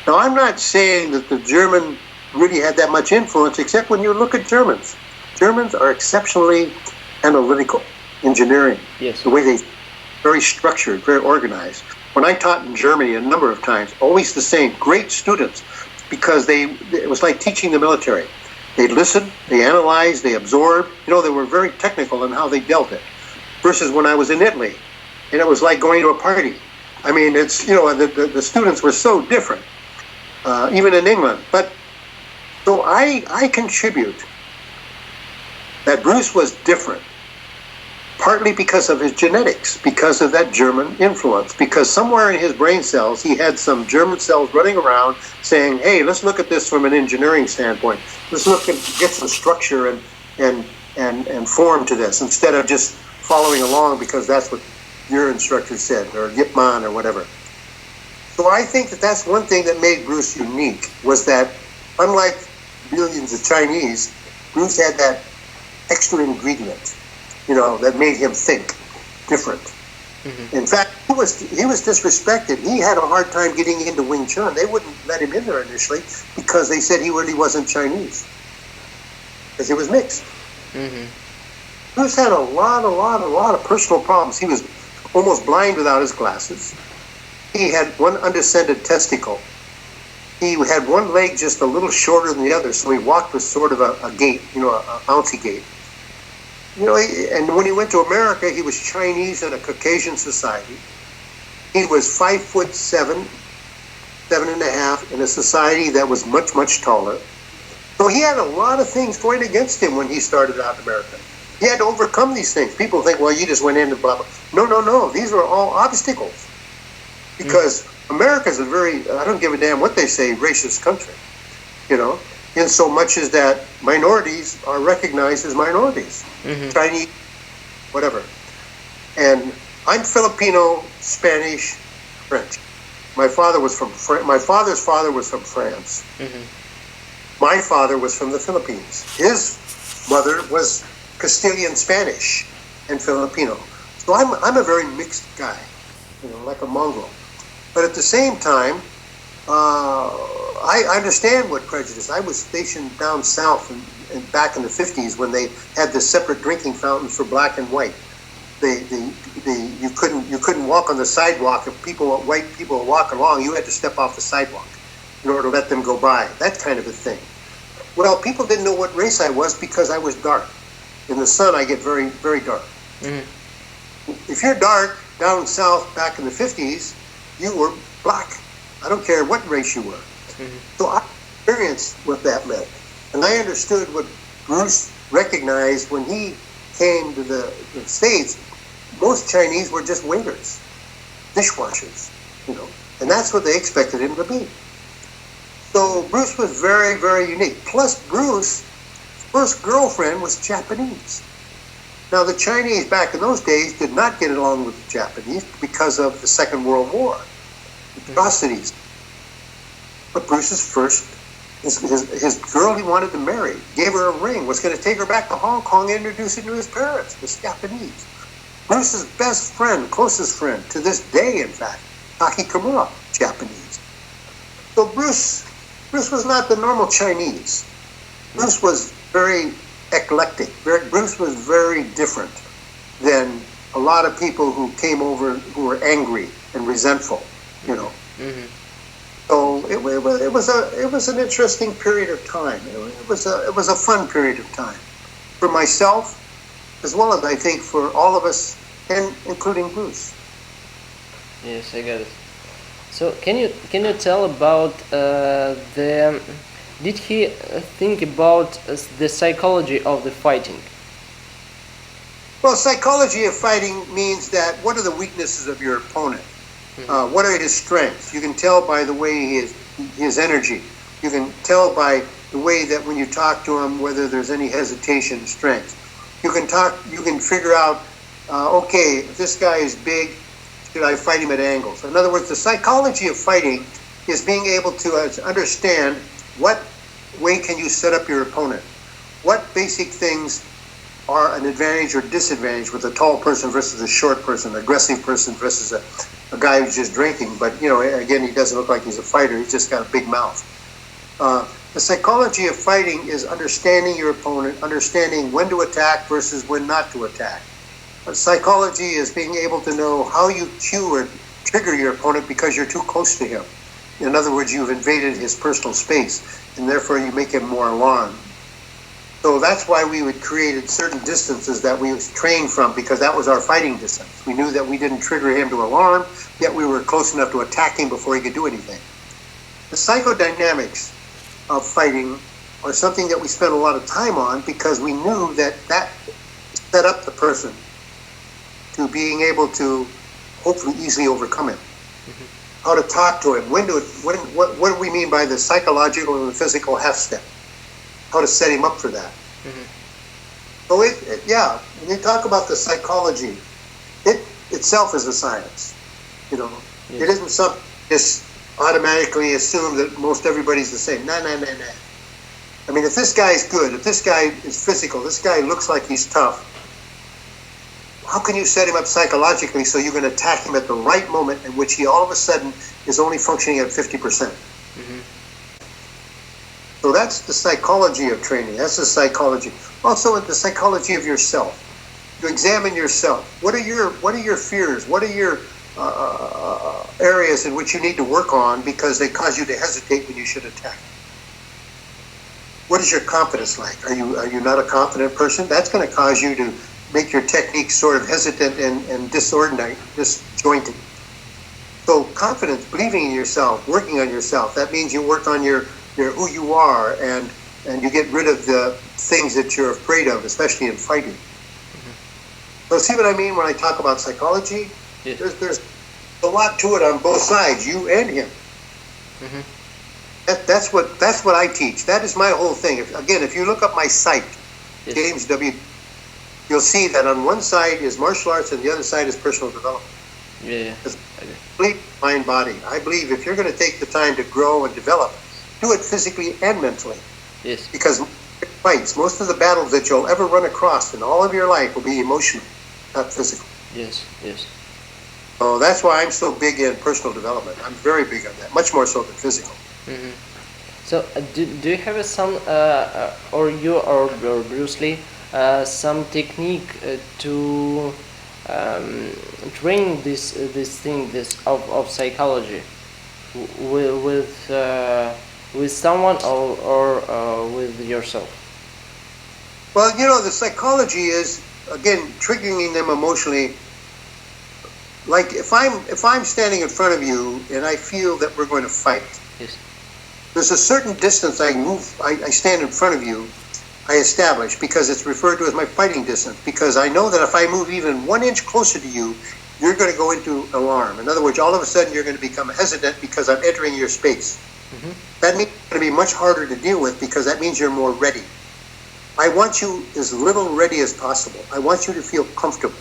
Now, I'm not saying that the German really had that much influence, except when you look at Germans. Germans are exceptionally analytical, engineering. Yes. The way they very structured, very organized. When I taught in Germany a number of times, always the same, great students, because it was like teaching the military. They listened, they analyzed, they absorbed. They were very technical in how they dealt it. Versus when I was in Italy, and it was like going to a party. I mean, it's, the students were so different, even in England. But so I contribute that Bruce was different, partly because of his genetics, because of that German influence, because somewhere in his brain cells, he had some German cells running around saying, hey, let's look at this from an engineering standpoint. Let's get some structure and form to this, instead of just following along because that's what your instructor said, or Yip Man, or whatever. So I think that that's one thing that made Bruce unique, was that unlike millions of Chinese, Bruce had that extra ingredient, that made him think different. In fact, he was disrespected. He had a hard time getting into Wing Chun. They wouldn't let him in there initially because they said he really wasn't Chinese, because he was mixed. Bruce had a lot of personal problems. He was almost blind without his glasses. he had one undescended testicle. He had one leg just a little shorter than the other, so he walked with sort of a gait, a bouncy gait. And when he went to America, he was Chinese in a Caucasian society. He was 5'7", 7.5", in a society that was much, much taller. So he had a lot of things going against him when he started out in America. He had to overcome these things. People think, well, you just went in and blah, blah. No. These were all obstacles. Because America's a very, I don't give a damn what they say, racist country. In so much as that minorities are recognized as minorities. Chinese, whatever. And I'm Filipino, Spanish, French. My father was from my father's father was from France. My father was from the Philippines. His mother was Castilian Spanish and Filipino. So I'm a very mixed guy, like a mongrel. But at the same time, I understand what prejudice. I was stationed down south and back in the 50s when they had the separate drinking fountains for black and white. You couldn't walk on the sidewalk. If white people were walking along, you had to step off the sidewalk in order to let them go by. That kind of a thing. Well, people didn't know what race I was because I was dark. In the sun, I get very, very dark. If you're dark down south back in the 50s, you were black. I don't care what race you were. So I experienced what that meant. And I understood what Bruce recognized when he came to the States. Most Chinese were just waiters, dishwashers, and that's what they expected him to be. So Bruce was very, very unique. Plus, Bruce's first girlfriend was Japanese. Now, the Chinese back in those days did not get along with the Japanese because of the Second World War, atrocities. But Bruce's his girl he wanted to marry, gave her a ring, was going to take her back to Hong Kong and introduce her to his parents, was Japanese. Bruce's best friend, closest friend, to this day, in fact, Taki Kimura, Japanese. So Bruce was not the normal Chinese. Bruce was very eclectic. Bruce was very different than a lot of people who came over who were angry and resentful, So it was an interesting period of time. It was a fun period of time for myself, as well as I think for all of us, and including Bruce. Yes, I got it. So can you tell about did he think about the psychology of the fighting? Well, psychology of fighting means that what are the weaknesses of your opponent? What are his strengths? You can tell by the way his energy. You can tell by the way that when you talk to him whether there's any hesitation, strength. You can figure out, okay, if this guy is big, should I fight him at angles? In other words, the psychology of fighting is being able to understand what way can you set up your opponent. What basic things are an advantage or disadvantage with a tall person versus a short person, an aggressive person versus a guy who's just drinking. But, again, he doesn't look like he's a fighter. He's just got a big mouth. The psychology of fighting is understanding your opponent, understanding when to attack versus when not to attack. Psychology is being able to know how you cue or trigger your opponent because you're too close to him. In other words, you've invaded his personal space, and therefore you make him more alarmed. So that's why we would create certain distances that we trained from, because that was our fighting distance. We knew that we didn't trigger him to alarm, yet we were close enough to attack him before he could do anything. The psychodynamics of fighting are something that we spent a lot of time on because we knew that set up the person to being able to hopefully easily overcome him. How to talk to him, what do we mean by the psychological and the physical half step? How to set him up for that. So when you talk about the psychology, it itself is a science. It isn't something just automatically assume that most everybody's the same. No. I mean, if this guy's good, if this guy is physical, this guy looks like he's tough, how can you set him up psychologically so you can attack him at the right moment in which he all of a sudden is only functioning at 50%? So that's the psychology of training. That's the psychology. Also, the psychology of yourself. You examine yourself. What are your fears? What are your areas in which you need to work on because they cause you to hesitate when you should attack. What is your confidence like? Are you not a confident person? That's going to cause you to make your technique sort of hesitant and disjointed. So confidence, believing in yourself, working on yourself, that means you work on your who you are and you get rid of the things that you're afraid of, especially in fighting. Mm-hmm. So see what I mean when I talk about psychology? Yeah. There's a lot to it on both sides, you and him. Mm-hmm. That's what I teach. That is my whole thing. If you look up my site, yes. James W, you'll see that on one side is martial arts and the other side is personal development. Yeah. It's complete mind body. I believe if you're going to take the time to grow and develop, do it physically and mentally. Yes. Because fights, most of the battles that you'll ever run across in all of your life will be emotional, not physical. Yes. Yes. So that's why I'm so big in personal development. I'm very big on that, much more so than physical. Mm-hmm. So, do you have some, or you or Bruce Lee, some technique to train this thing of psychology with someone or with yourself? Well, the psychology is again triggering them emotionally. Like if I'm standing in front of you and I feel that we're going to fight. Yes. There's a certain distance I stand in front of you, I establish, because it's referred to as my fighting distance, because I know that if I move even 1 inch closer to you, you're going to go into alarm. In other words, all of a sudden you're going to become hesitant because I'm entering your space. Mm-hmm. That means it's going to be much harder to deal with because that means you're more ready. I want you as little ready as possible. I want you to feel comfortable,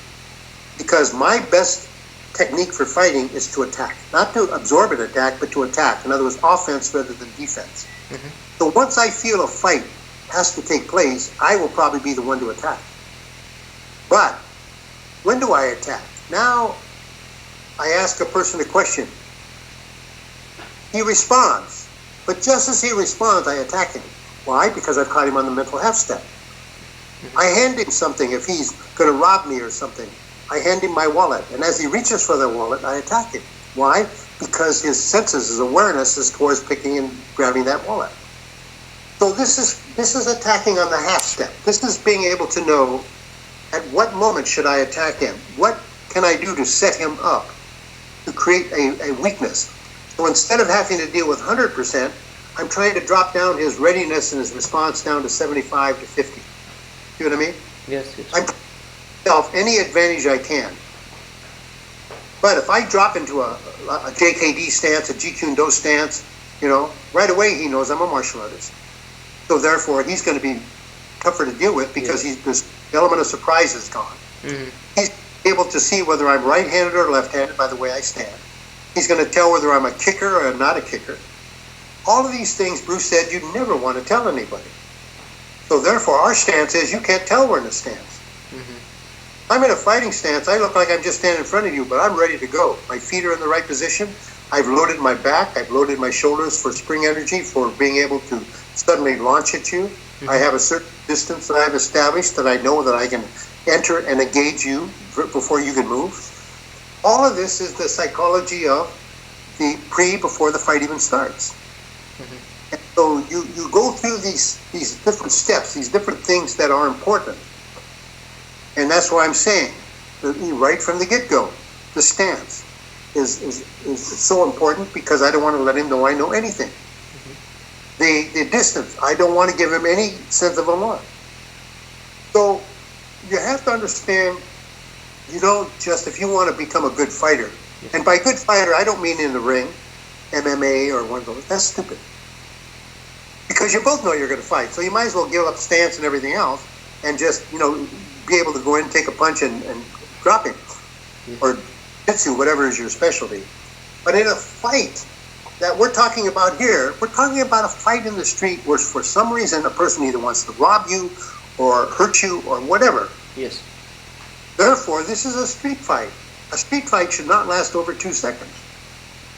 because my best technique for fighting is to attack, not to absorb an attack, but to attack. In other words, offense rather than defense. Mm-hmm. So once I feel a fight has to take place, I will probably be the one to attack. But when do I attack? Now I ask a person a question. He responds, but just as he responds, I attack him. Why? Because I've caught him on the mental half step. Mm-hmm. I hand him something if he's going to rob me or something. I hand him my wallet, and as he reaches for the wallet, I attack him. Why? Because his senses, his awareness is towards picking and grabbing that wallet. So this is attacking on the half step. This is being able to know at what moment should I attack him? What can I do to set him up, to create a weakness? So instead of having to deal with 100%, I'm trying to drop down his readiness and his response down to 75 to 50. See what I mean? Yes. I'm any advantage I can. But if I drop into a JKD stance, a Jeet Kune Do stance, right away he knows I'm a martial artist. So therefore he's going to be tougher to deal with because this element of surprise is gone. Mm-hmm. He's able to see whether I'm right-handed or left-handed by the way I stand. He's going to tell whether I'm a kicker or I'm not a kicker. All of these things, Bruce said, you never want to tell anybody. So therefore our stance is you can't tell we're in a stance. Mm-hmm. I'm in a fighting stance. I look like I'm just standing in front of you, but I'm ready to go. My feet are in the right position. I've loaded my back. I've loaded my shoulders for spring energy, for being able to suddenly launch at you. Mm-hmm. I have a certain distance that I've established that I know that I can enter and engage you before you can move. All of this is the psychology of the before the fight even starts. Mm-hmm. And so you go through these different steps, these different things that are important. And that's why I'm saying, right from the get-go, the stance is so important because I don't want to let him know I know anything. Mm-hmm. The distance, I don't want to give him any sense of alarm. So you have to understand, just if you want to become a good fighter, yes. And by good fighter, I don't mean in the ring, MMA or one of those, that's stupid. Because you both know you're going to fight, so you might as well give up stance and everything else and just, be able to go in, take a punch, and drop him, or jitsu, whatever is your specialty. But in a fight that we're talking about here, we're talking about a fight in the street where for some reason a person either wants to rob you or hurt you or whatever. Yes. Therefore, this is a street fight. A street fight should not last over 2 seconds.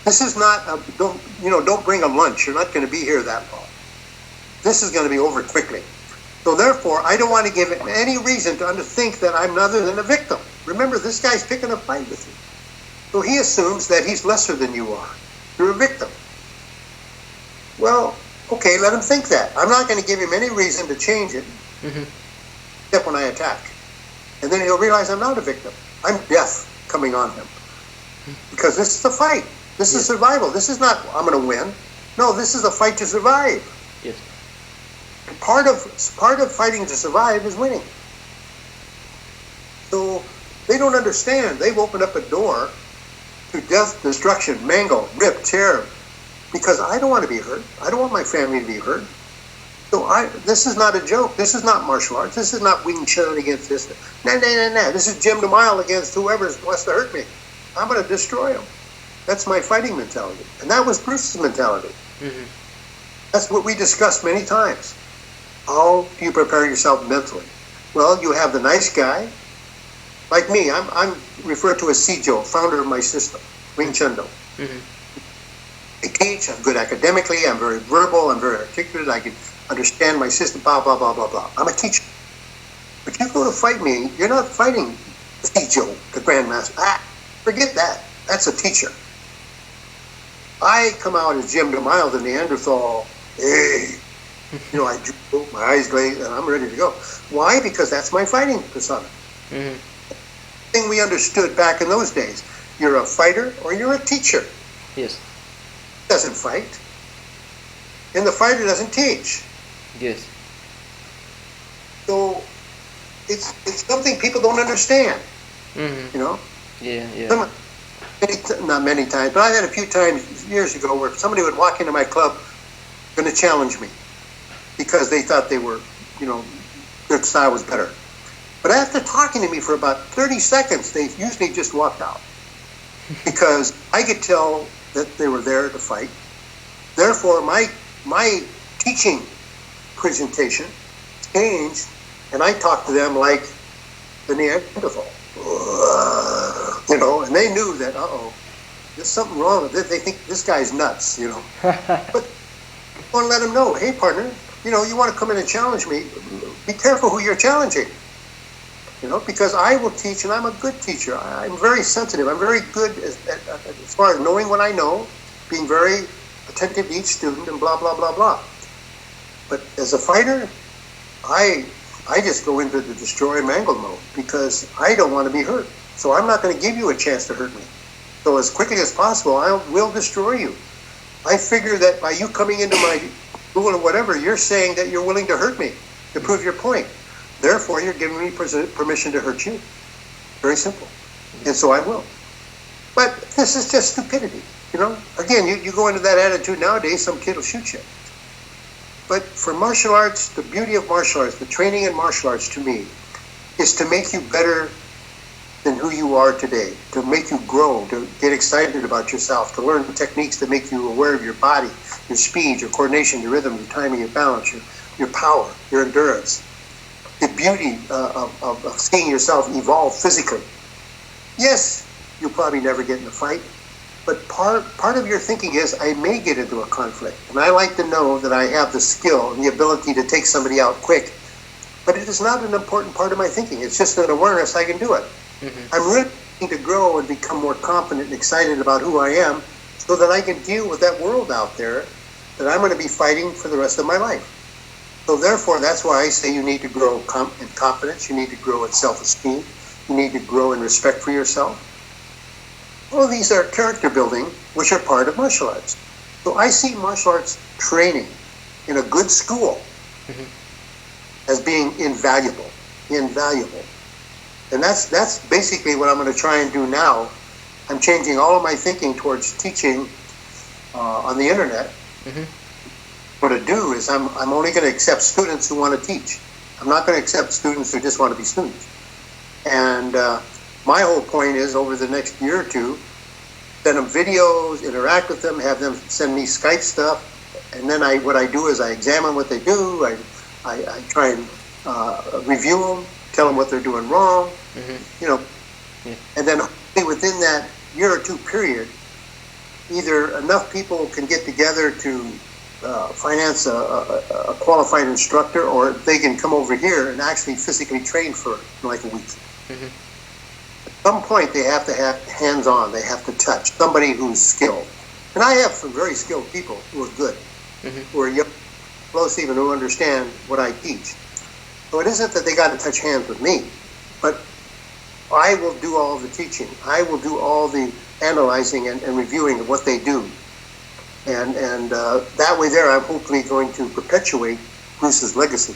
This is not, don't bring a lunch. You're not going to be here that long. This is going to be over quickly. So therefore, I don't want to give him any reason to think that I'm other than a victim. Remember, this guy's picking a fight with you. So he assumes that he's lesser than you are. You're a victim. Well, okay, let him think that. I'm not going to give him any reason to change it, except when I attack. And then he'll realize I'm not a victim. I'm death coming on him. Because this is a fight. This is survival. This is not, I'm going to win. No, this is a fight to survive. Yes. Part of fighting to survive is winning. So they don't understand. They've opened up a door to death, destruction, mangle, rip, tear, because I don't want to be hurt. I don't want my family to be hurt. So this is not a joke. This is not martial arts. This is not Wing Chun against this. Nah. This is Jim DeMile against whoever wants to hurt me. I'm going to destroy him. That's my fighting mentality. And that was Bruce's mentality. That's what we discussed many times. How do you prepare yourself mentally? Well, you have the nice guy. Like me, I'm referred to as Sijo, founder of my system, Wing Chun Do. I teach, I'm good academically, I'm very verbal, I'm very articulate, I can understand my system, blah, blah, blah, blah, blah. I'm a teacher. But you go to fight me, you're not fighting Sijo, the Grandmaster. Forget that. That's a teacher. I come out as Jim DeMile, the Neanderthal. Hey, I droop, my eyes glaze, and I'm ready to go. Why? Because that's my fighting persona. Thing we understood back in those days. You're a fighter or you're a teacher. Yes. Doesn't fight. And the fighter doesn't teach. Yes. So it's something people don't understand. You know? Yeah. Not many times, but I had a few times years ago where somebody would walk into my club going to challenge me because they thought they were, their style was better. But after talking to me for about 30 seconds, they usually just walked out because I could tell that they were there to fight. Therefore, my teaching presentation changed, and I talked to them like the Neanderthal. And they knew that, there's something wrong with it. They think this guy's nuts, But I want to let them know, hey, partner, you want to come in and challenge me, be careful who you're challenging. Because I will teach, and I'm a good teacher. I'm very sensitive. I'm very good as far as knowing what I know, being very attentive to each student, and blah, blah, blah, blah. But as a fighter, I just go into the destroy and mangle mode because I don't want to be hurt. So I'm not going to give you a chance to hurt me. So as quickly as possible, I will destroy you. I figure that by you coming into my school or whatever, you're saying that you're willing to hurt me to prove your point. Therefore, you're giving me permission to hurt you. Very simple. And so I will. But this is just stupidity, Again, you go into that attitude nowadays, some kid will shoot you. But for martial arts, the beauty of martial arts, the training in martial arts to me, is to make you better than who you are today, to make you grow, to get excited about yourself, to learn techniques that make you aware of your body, your speed, your coordination, your rhythm, your timing, your balance, your power, your endurance. The beauty of seeing yourself evolve physically. Yes, you'll probably never get in a fight, but part of your thinking is, I may get into a conflict, and I like to know that I have the skill and the ability to take somebody out quick, but it is not an important part of my thinking. It's just an awareness I can do it. I'm really looking to grow and become more confident and excited about who I am so that I can deal with that world out there that I'm going to be fighting for the rest of my life. So therefore, that's why I say you need to grow in confidence, you need to grow in self-esteem, you need to grow in respect for yourself. All these are character building, which are part of martial arts. So I see martial arts training in a good school as being invaluable. And that's basically what I'm going to try and do now. I'm changing all of my thinking towards teaching on the internet. What to do is I'm only going to accept students who want to teach. I'm not going to accept students who just want to be students. And my whole point is, over the next year or two, send them videos, interact with them, have them send me Skype stuff, and then what I do is I examine what they do. I try and review them, tell them what they're doing wrong, and then within that year or two period, either enough people can get together to finance a qualified instructor, or they can come over here and actually physically train for like a week. some point they have to have hands-on. They have to touch somebody who's skilled. And I have some very skilled people who are good, who are young, explosive, and who understand what I teach. So it isn't that they got to touch hands with me, but I will do all the teaching. I will do all the analyzing and reviewing of what they do. And that way there, I'm hopefully going to perpetuate Bruce's legacy,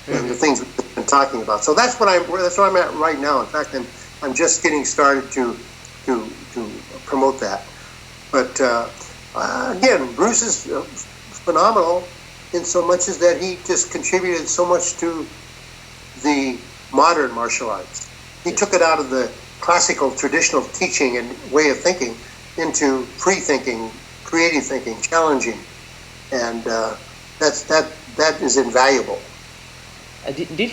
and the things we've been talking about. So that's where I'm at right now. In fact, I'm just getting started to promote that. But again, Bruce is phenomenal in so much as that he just contributed so much to the modern martial arts. He took it out of the classical, traditional teaching and way of thinking into free thinking, creative thinking, challenging, and that is invaluable. Did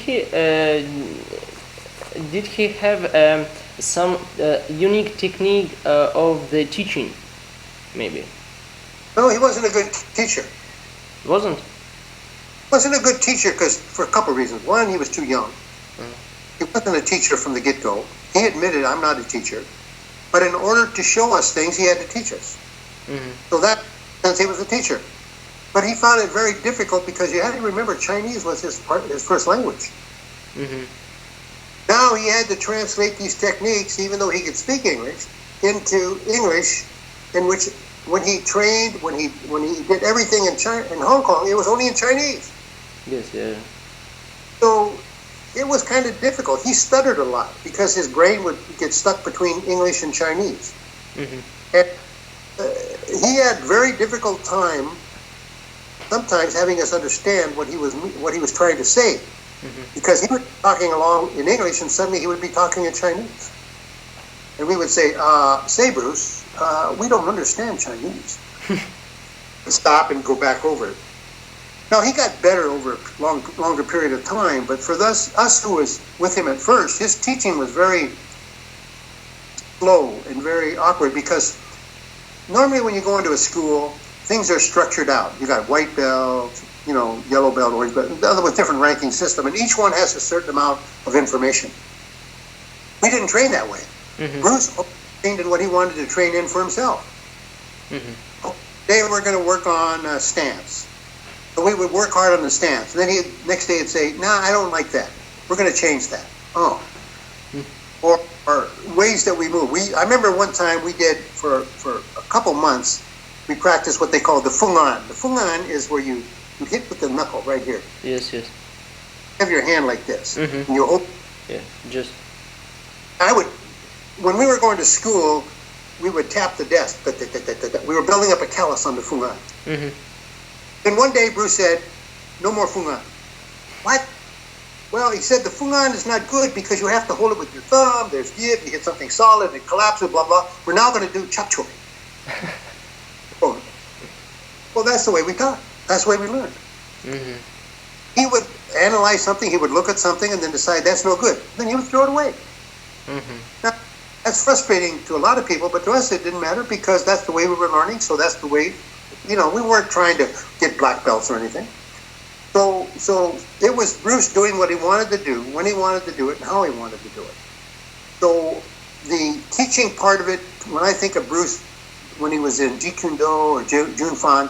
he have some unique technique of the teaching, maybe? No, he wasn't a good teacher. Wasn't a good teacher because for a couple of reasons. One, he was too young. He wasn't a teacher from the get-go. He admitted, I'm not a teacher. But in order to show us things, he had to teach us. So that since he was a teacher. But he found it very difficult because you had to remember Chinese was his first language. Now he had to translate these techniques, even though he could speak English, into English, in which when he trained, when he did everything in Hong Kong, it was only in Chinese. Yes, yeah. So it was kind of difficult. He stuttered a lot because his brain would get stuck between English and Chinese. And he had very difficult time sometimes having us understand what he was trying to say, because he would be talking along in English and suddenly he would be talking in Chinese, and we would say, "Say, Bruce, we don't understand Chinese." Stop and go back over it. Now he got better over a longer period of time, but for us who was with him at first, his teaching was very slow and very awkward because normally when you go into a school, things are structured out. You got white belt, yellow belt, orange belt, in other words, different ranking system, and each one has a certain amount of information. We didn't train that way. Bruce trained in what he wanted to train in for himself. Today we're going to work on stance. So we would work hard on the stance. And then next day he'd say, "Nah, I don't like that. We're going to change that." Or ways that we move. I remember one time we did for a couple months, we practiced what they call the fungan. The fungan is where you hit with the knuckle right here. Yes. Have your hand like this. And you hold. Yeah, just. When we were going to school, we would tap the desk. We were building up a callus on the fungan. Then one day Bruce said, "No more fungan." What? Well, he said the fungan is not good because you have to hold it with your thumb. There's give, you hit something solid, it collapses, blah, blah. We're now going to do chop choy. Well, that's the way we taught. That's the way we learned. He would analyze something, he would look at something and then decide that's no good. Then he would throw it away. Now, that's frustrating to a lot of people, but to us it didn't matter because that's the way we were learning, so that's the way, we weren't trying to get black belts or anything. So it was Bruce doing what he wanted to do, when he wanted to do it, and how he wanted to do it. So the teaching part of it, when I think of Bruce, when he was in Jeet Kune Do or Jun Fan,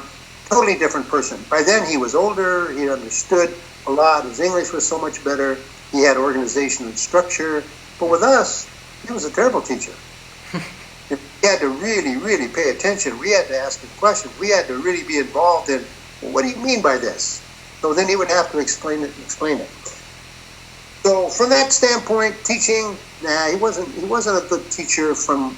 totally different person. By then he was older, he understood a lot, his English was so much better, he had organization and structure. But with us, he was a terrible teacher. We had to really, really pay attention. We had to ask him questions. We had to really be involved in, well, what do you mean by this? So then he would have to explain it. So from that standpoint, teaching, he wasn't a good teacher from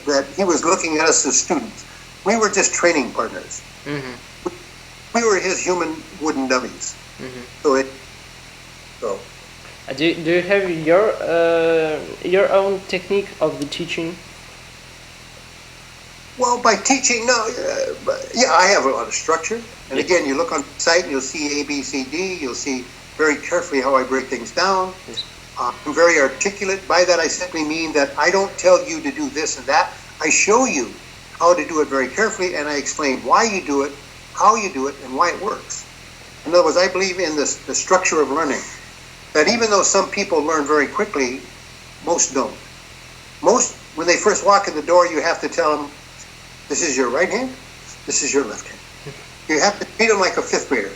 that he was looking at us as students. We were just training partners. We were his human wooden dummies. So do you have your own technique of the teaching? Well, by teaching, no. I have a lot of structure. And again, you look on the site and you'll see A, B, C, D. You'll see very carefully how I break things down. I'm very articulate. By that, I simply mean that I don't tell you to do this and that. I show you how to do it very carefully, and I explain why you do it, how you do it, and why it works. In other words, I believe in the structure of learning. That even though some people learn very quickly, most don't. Most, when they first walk in the door, you have to tell them, this is your right hand, this is your left hand. You have to treat them like a fifth grader.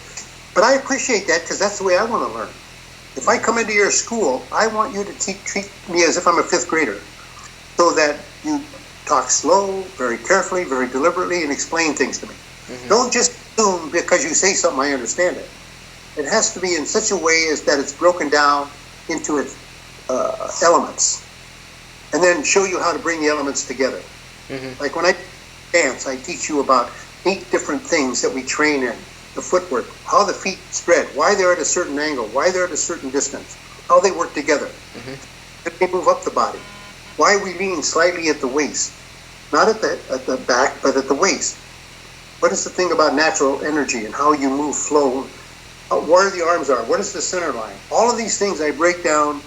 But I appreciate that because that's the way I want to learn. If I come into your school, I want you to treat me as if I'm a fifth grader, so that you talk slow, very carefully, very deliberately, and explain things to me. Don't just assume because you say something I understand it. It has to be in such a way as that it's broken down into its elements, and then show you how to bring the elements together. Like when I dance, I teach you about 8 different things that we train in. The footwork, how the feet spread, why they're at a certain angle, why they're at a certain distance, how they work together. They move up the body. Why we lean slightly at the waist, not at the back, but at the waist. What is the thing about natural energy and how you move, flow, where the arms are, what is the center line? All of these things I break down.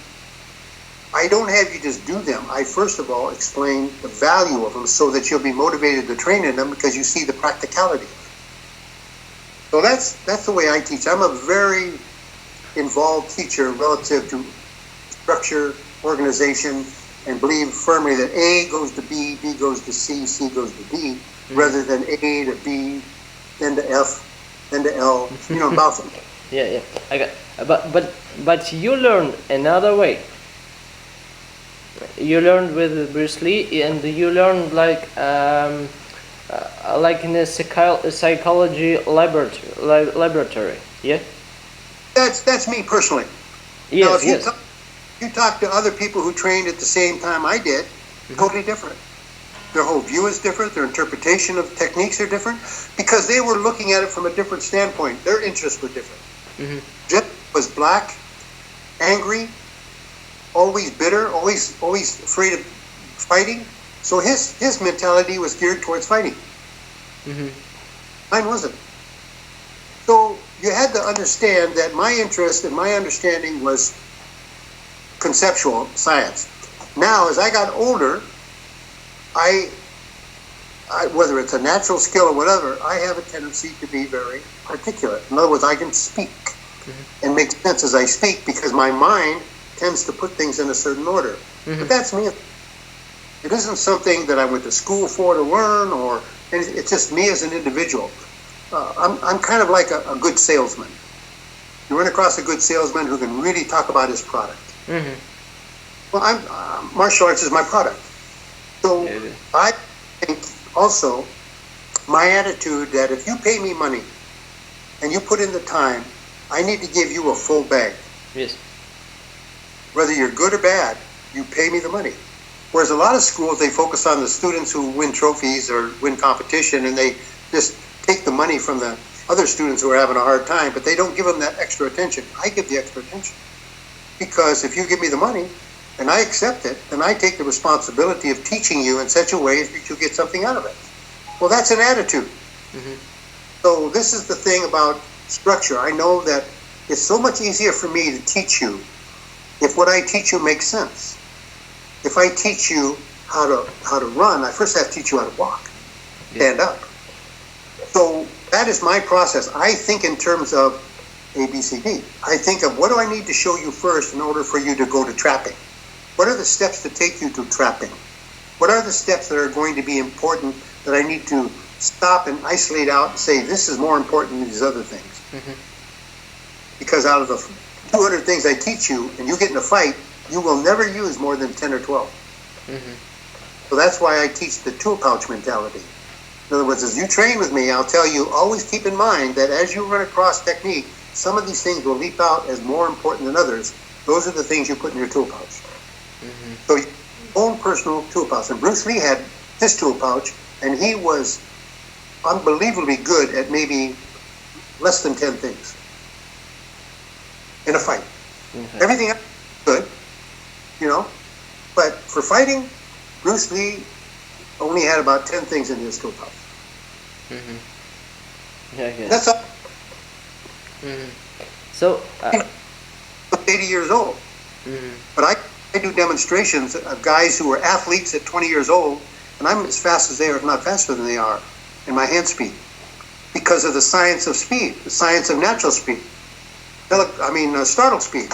I don't have you just do them. I first of all explain the value of them so that you'll be motivated to train in them because you see the practicality. So that's the way I teach. I'm a very involved teacher relative to structure, organization, and believe firmly that A goes to B, B goes to C, C goes to D, rather than A to B, then to F, then to L. You know, about them. Yeah. I got. But you learned another way. You learned with Bruce Lee, and you learned like in a psychology laboratory. Yeah. That's me personally. Yes. Now, if Yes. you talk to other people who trained at the same time I did, totally different. Their whole view is different. Their interpretation of techniques are different because they were looking at it from a different standpoint. Their interests were different. Jeff was black, angry, always bitter, always afraid of fighting. So his mentality was geared towards fighting. Mine wasn't. So you had to understand that my interest and my understanding was conceptual science. Now, as I got older, I whether it's a natural skill or whatever, I have a tendency to be very articulate. In other words, I can speak and make sense as I speak because my mind tends to put things in a certain order. But that's me. It isn't something that I went to school for to learn, or it's just me as an individual. I'm kind of like a good salesman. You run across a good salesman who can really talk about his product. Well, martial arts is my product. So I think also my attitude that if you pay me money and you put in the time, I need to give you a full bag. Yes. Whether you're good or bad, you pay me the money. Whereas a lot of schools, they focus on the students who win trophies or win competition, and they just take the money from the other students who are having a hard time, but they don't give them that extra attention. I give the extra attention. Because if you give me the money, and I accept it, then I take the responsibility of teaching you in such a way that you get something out of it. Well, that's an attitude. So this is the thing about structure. I know that it's so much easier for me to teach you if what I teach you makes sense. If I teach you how to run, I first have to teach you how to walk, stand up. So that is my process. I think in terms of ABCD. I think of what do I need to show you first in order for you to go to trapping? What are the steps to take you to trapping? What are the steps that are going to be important that I need to stop and isolate out and say, this is more important than these other things? Because out of the 200 things I teach you, and you get in a fight, you will never use more than 10 or 12. So that's why I teach the tool pouch mentality. In other words, as you train with me, I'll tell you, always keep in mind that as you run across technique, some of these things will leap out as more important than others. Those are the things you put in your tool pouch. So your own personal tool pouch. And Bruce Lee had his tool pouch, and he was unbelievably good at maybe less than 10 things in a fight. Everything else was good, you know, but for fighting, Bruce Lee only had about 10 things in his tool pouch. That's all. So, I'm 80 years old, but I do demonstrations of guys who were athletes at 20 years old, and I'm as fast as they are, if not faster than they are, in my hand speed, because of the science of speed, the science of natural speed. Startle speed.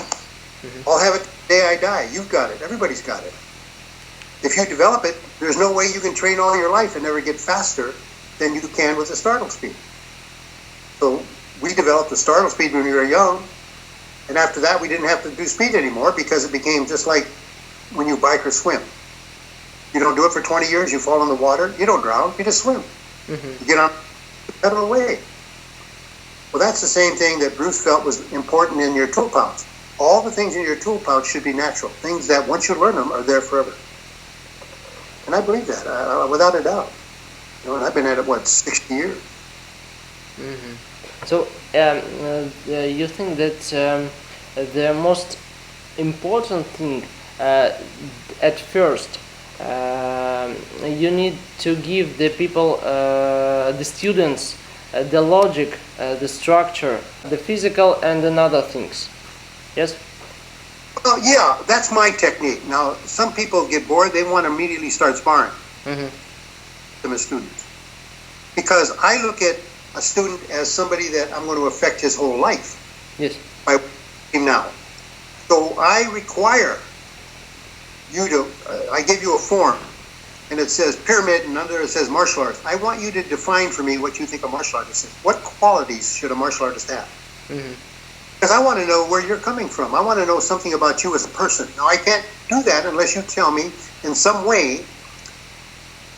I'll have it the day I die. You've got it. Everybody's got it. If you develop it, there's no way you can train all your life and never get faster than you can with the startle speed. So we developed the startle speed when we were young, and after that we didn't have to do speed anymore because it became just like when you bike or swim. You don't do it for 20 years, you fall in the water, you don't drown, you just swim. You get on the pedal away. Well, that's the same thing that Bruce felt was important in your tool pouch. All the things in your tool pouch should be natural, things that once you learn them are there forever. And I believe that, without a doubt. You know, and I've been at it, 60 years. So, you think that the most important thing at first, you need to give the people, the students, the logic, the structure, the physical, and another things. Yes? Well, yeah, that's my technique. Now, some people get bored, they want to immediately start sparring. Them as students. Because I look at a student as somebody that I'm going to affect his whole life. Yes. By him now. So I require you to, I give you a form, and it says pyramid, and under it says martial arts. I want you to define for me what you think a martial artist is. What qualities should a martial artist have? Because I want to know where you're coming from. I want to know something about you as a person. Now, I can't do that unless you tell me in some way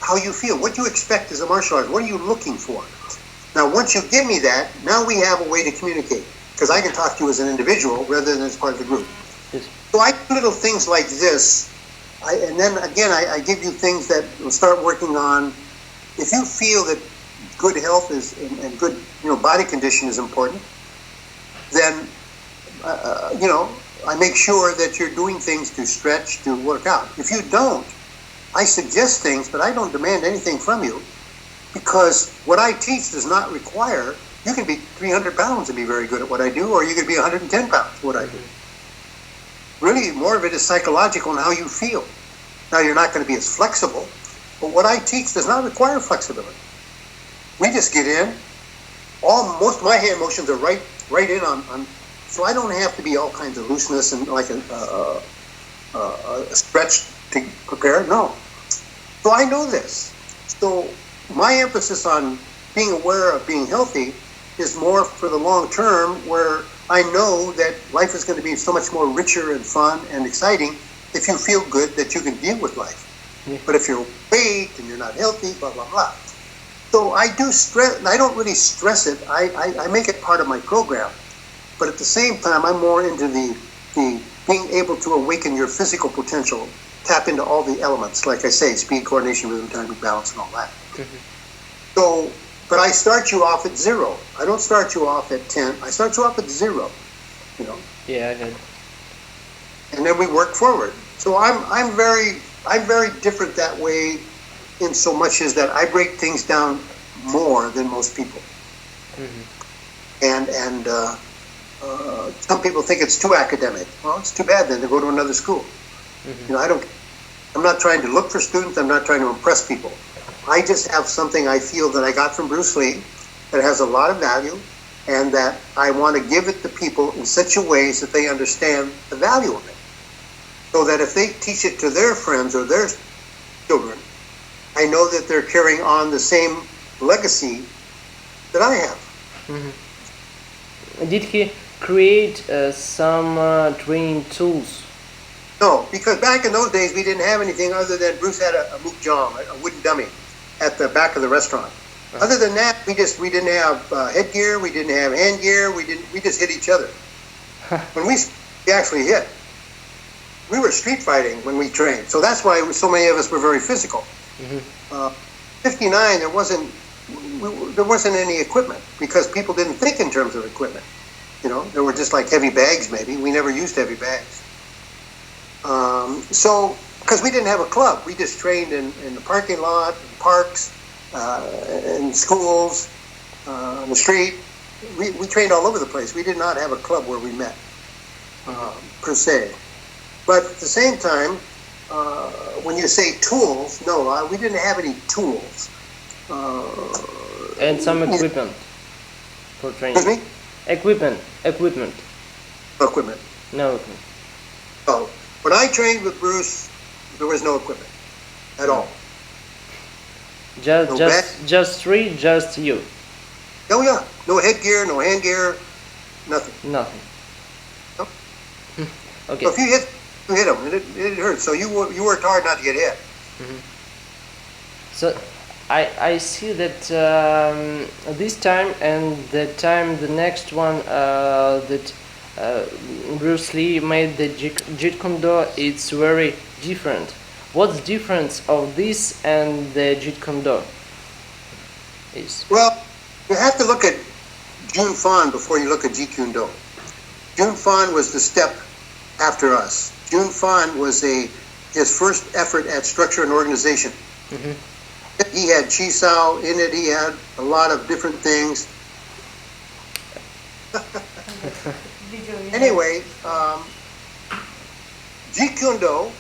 how you feel, what you expect as a martial artist, what are you looking for? Now, once you give me that, now we have a way to communicate, because I can talk to you as an individual rather than as part of the group. Yes. So I do little things like this, and then again, I give you things that will start working on. If you feel that good health is and good, body condition is important, then I make sure that you're doing things to stretch, to work out. If you don't, I suggest things, but I don't demand anything from you, because what I teach does not require, you can be 300 pounds and be very good at what I do, or you could be 110 pounds at what I do. Really, more of it is psychological and how you feel. Now, you're not going to be as flexible, but what I teach does not require flexibility. We just get in. Most of my hand motions are right in on, so I don't have to be all kinds of looseness and like a stretch to prepare. No. So I know this. So my emphasis on being aware of being healthy is more for the long term, where I know that life is going to be so much more richer and fun and exciting if you feel good that you can deal with life. But if you're weight and you're not healthy, blah, blah, blah. So I do stress, I don't really stress it. I make it part of my program. But at the same time, I'm more into the being able to awaken your physical potential, tap into all the elements, like I say, speed, coordination, rhythm, timing, balance, and all that. So, but I start you off at 0. I don't start you off at 10. I start you off at 0. Yeah, I did. And then we work forward. So I'm very different that way, in so much as that I break things down more than most people. And some people think it's too academic. Well, it's too bad then to go to another school. I'm not trying to look for students. I'm not trying to impress people. I just have something I feel that I got from Bruce Lee that has a lot of value, and that I want to give it to people in such a way that they understand the value of it. So that if they teach it to their friends or their children, I know that they're carrying on the same legacy that I have. Did he create some training tools? No, because back in those days we didn't have anything other than Bruce had a mukjang, a wooden dummy, at the back of the restaurant. Other than that, we didn't have headgear, we didn't have hand gear, we just hit each other. When we actually hit, we were street fighting when we trained. So that's why so many of us were very physical. 59, there wasn't any equipment, because people didn't think in terms of equipment. There were just like heavy bags maybe. We never used heavy bags. So, because we didn't have a club, we just trained in the parking lot, in parks, in schools, on the street. We trained all over the place. We did not have a club where we met, per se. But at the same time, when you say tools, no, we didn't have any tools. And some equipment for training. Excuse me? Equipment. No equipment. No equipment. Oh, when I trained with Bruce, there was no equipment. at all. Just No just just three, just you. Oh yeah, no headgear, no handgear, nothing. Nothing. Nope. Okay. So if you hit them, it hurts. So you worked hard not to get hit. So I see that this time and the next one that Bruce Lee made the Jeet Kune Do, it's very different. What's the difference of this and the Jeet Kune Do? Well, you have to look at Jun Fan before you look at Jeet Kune Do. Jun Fan was the step after us. Jun Fan was his first effort at structure and organization. Mm-hmm. He had Chi Sao in it. He had a lot of different things. Anyway, Jeet Kune Do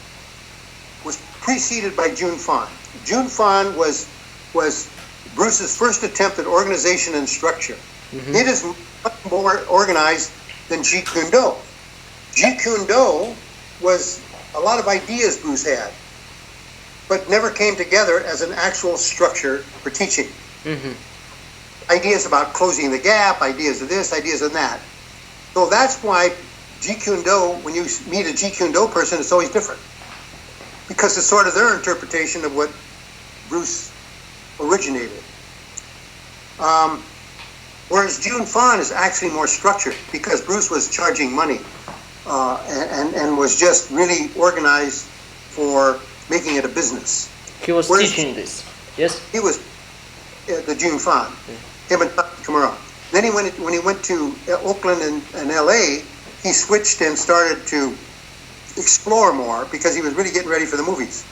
was preceded by Jun Fan. Jun Fan was Bruce's first attempt at organization and structure. Mm-hmm. It is much more organized than Jeet Kune Do. Jeet Kune Do was a lot of ideas Bruce had, but never came together as an actual structure for teaching. Mm-hmm. Ideas about closing the gap, ideas of this, ideas of that. So that's why Jeet Kune Do, when you meet a Jeet Kune Do person, it's always different. Because it's sort of their interpretation of what Bruce originated. Whereas Jun Fan is actually more structured because Bruce was charging money and was just really organized for making it a business. He was teaching this, yes? He was the Jun Fan, him and Kamara. Then when he went to Oakland and LA, he switched and started to explore more because he was really getting ready for the movies.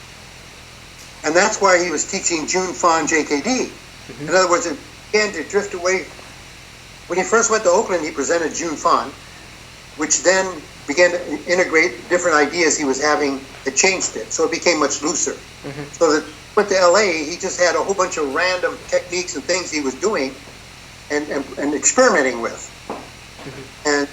And that's why he was teaching Jun Fan JKD. Mm-hmm. In other words, it began to drift away. When he first went to Oakland, he presented Jun Fan, which then began to integrate different ideas he was having that changed it. So it became much looser. Mm-hmm. So that went to LA, he just had a whole bunch of random techniques and things he was doing and experimenting with. Mm-hmm. And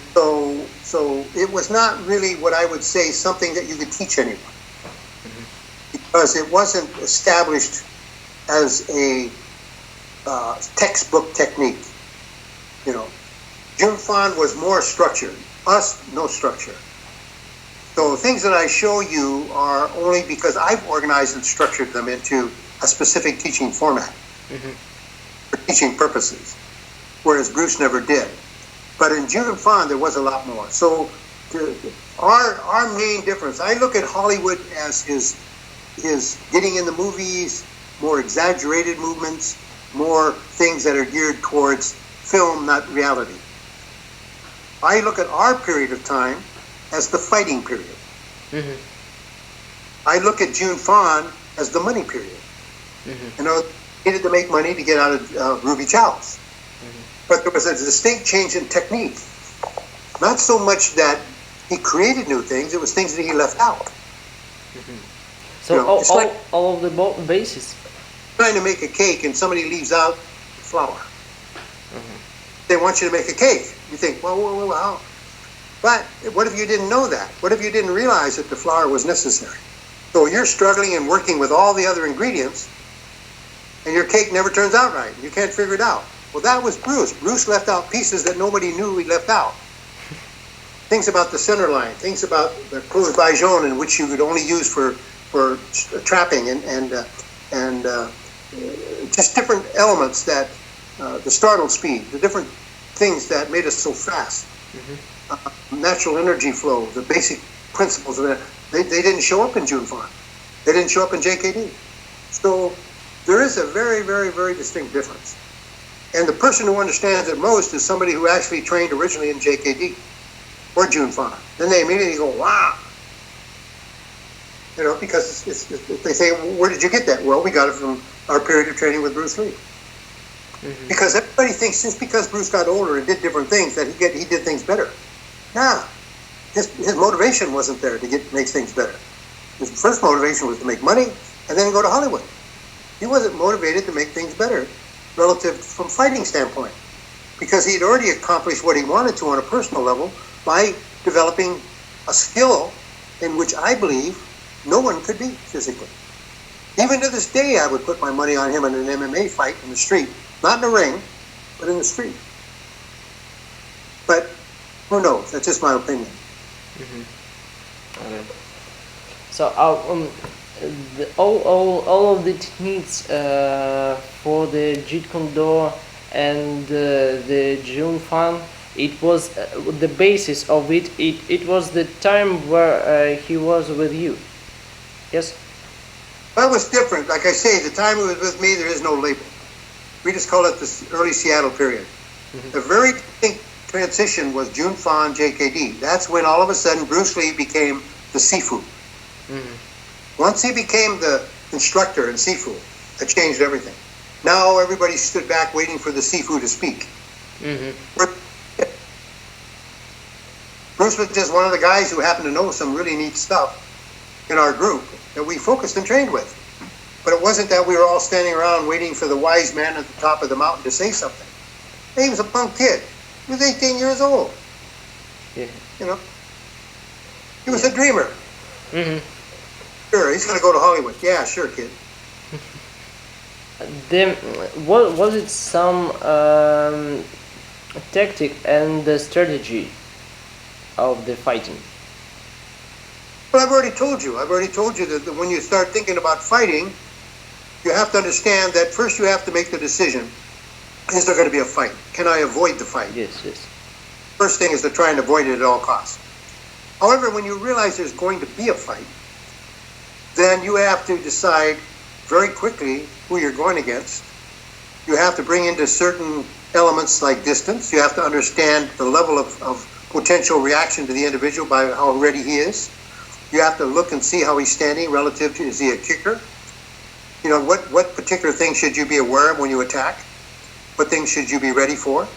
so it was not really what I would say something that you could teach anyone. Mm-hmm. Because it wasn't established as a textbook technique. You know, Jun Fan was more structured. Us, no structure. So things that I show you are only because I've organized and structured them into a specific teaching format for teaching purposes, whereas Bruce never did. But in Jun Fan, there was a lot more. So our main difference, I look at Hollywood as his getting in the movies, more exaggerated movements, more things that are geared towards film, not reality. I look at our period of time as the fighting period. Mm-hmm. I look at Jun Fan as the money period. Mm-hmm. You know, he needed to make money to get out of Ruby Chow's. Mm-hmm. But there was a distinct change in technique. Not so much that he created new things, it was things that he left out. Mm-hmm. So you know, all of the bases. Trying to make a cake and somebody leaves out flour. Mm-hmm. They want you to make a cake. You think, well. But what if you didn't know that? What if you didn't realize that the flour was necessary? So you're struggling and working with all the other ingredients, and your cake never turns out right. You can't figure it out. Well, that was Bruce. Bruce left out pieces that nobody knew he left out. Things about the center line, things about the closed bajon in which you could only use for trapping and just different elements that the startle speed, the different things that made us so fast. Mm-hmm. Natural energy flow, the basic principles of that, they didn't show up in Jun Fan. They didn't show up in JKD. So there is a very, very, very distinct difference. And the person who understands it most is somebody who actually trained originally in JKD or Jun Fan. Then they immediately go, wow. You know, because they say, well, where did you get that? Well, we got it from our period of training with Bruce Lee. Mm-hmm. Because everybody thinks just because Bruce got older and did different things that he did things better. Nah, his motivation wasn't there to make things better. His first motivation was to make money and then go to Hollywood. He wasn't motivated to make things better relative from fighting standpoint because he had already accomplished what he wanted to on a personal level by developing a skill in which I believe no one could be physically. Even to this day, I would put my money on him in an MMA fight in the street. Not in the ring, but in the street. But who knows? That's just my opinion. Okay. So all of the techniques for the Jeet Kune Do and the Jun Fan, it was the basis of it. It was the time where he was with you. Yes. Well, it was different. Like I say, the time he was with me, there is no label. We just call it the early Seattle period. The very distinct transition was Jun Fan JKD. That's when all of a sudden Bruce Lee became the Sifu. Once he became the instructor in Sifu, it changed everything. Now everybody stood back waiting for the Sifu to speak. Bruce was just one of the guys who happened to know some really neat stuff in our group that we focused and trained with. But it wasn't that we were all standing around waiting for the wise man at the top of the mountain to say something. He was a punk kid. He was 18 years old. Yeah. You know? He was a dreamer. Sure, he's going to go to Hollywood. Yeah, sure, kid. Then, was it some tactic and the strategy of the fighting? Well, I've already told you. That when you start thinking about fighting, you have to understand that first you have to make the decision. Is there going to be a fight? Can I avoid the fight? Yes. First thing is to try and avoid it at all costs. However, when you realize there's going to be a fight, then you have to decide very quickly who you're going against. You have to bring into certain elements like distance. You have to understand the level of potential reaction to the individual by how ready he is. You have to look and see how he's standing relative to, is he a kicker? You know, what particular things should you be aware of when you attack? What things should you be ready for?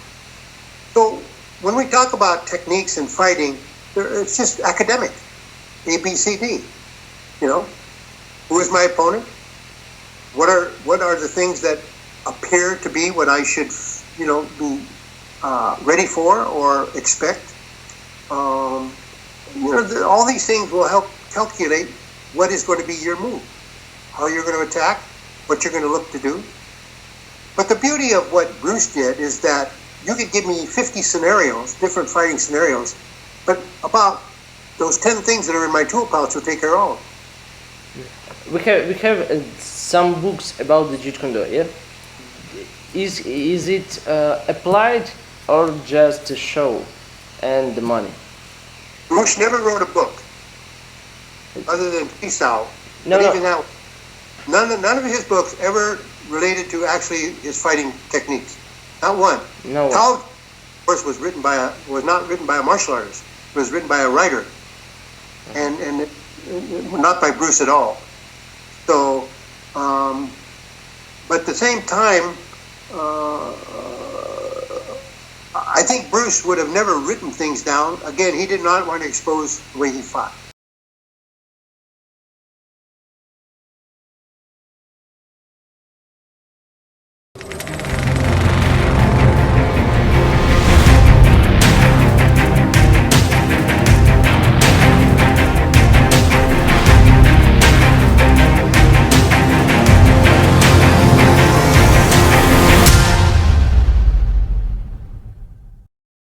So when we talk about techniques in fighting, it's just academic. A, B, C, D. You know, who is my opponent? What are the things that appear to be what I should, you know, be ready for or expect? You know, all these things will help calculate what is going to be your move, how you're going to attack, what you're going to look to do. But the beauty of what Bruce did is that you could give me 50 scenarios, different fighting scenarios, but about those 10 things that are in my tool pouch will take care of all. We have some books about the Jeet Kune Do, yeah? Is it applied or just a show and the money? Bruce never wrote a book other than Peace Out. No. Even that, none of his books ever related to actually his fighting techniques. Not one. No. Tao, of course, was not written by a martial artist. It was written by a writer, and not by Bruce at all. So, but at the same time, I think Bruce would have never written things down. Again, he did not want to expose the way he fought.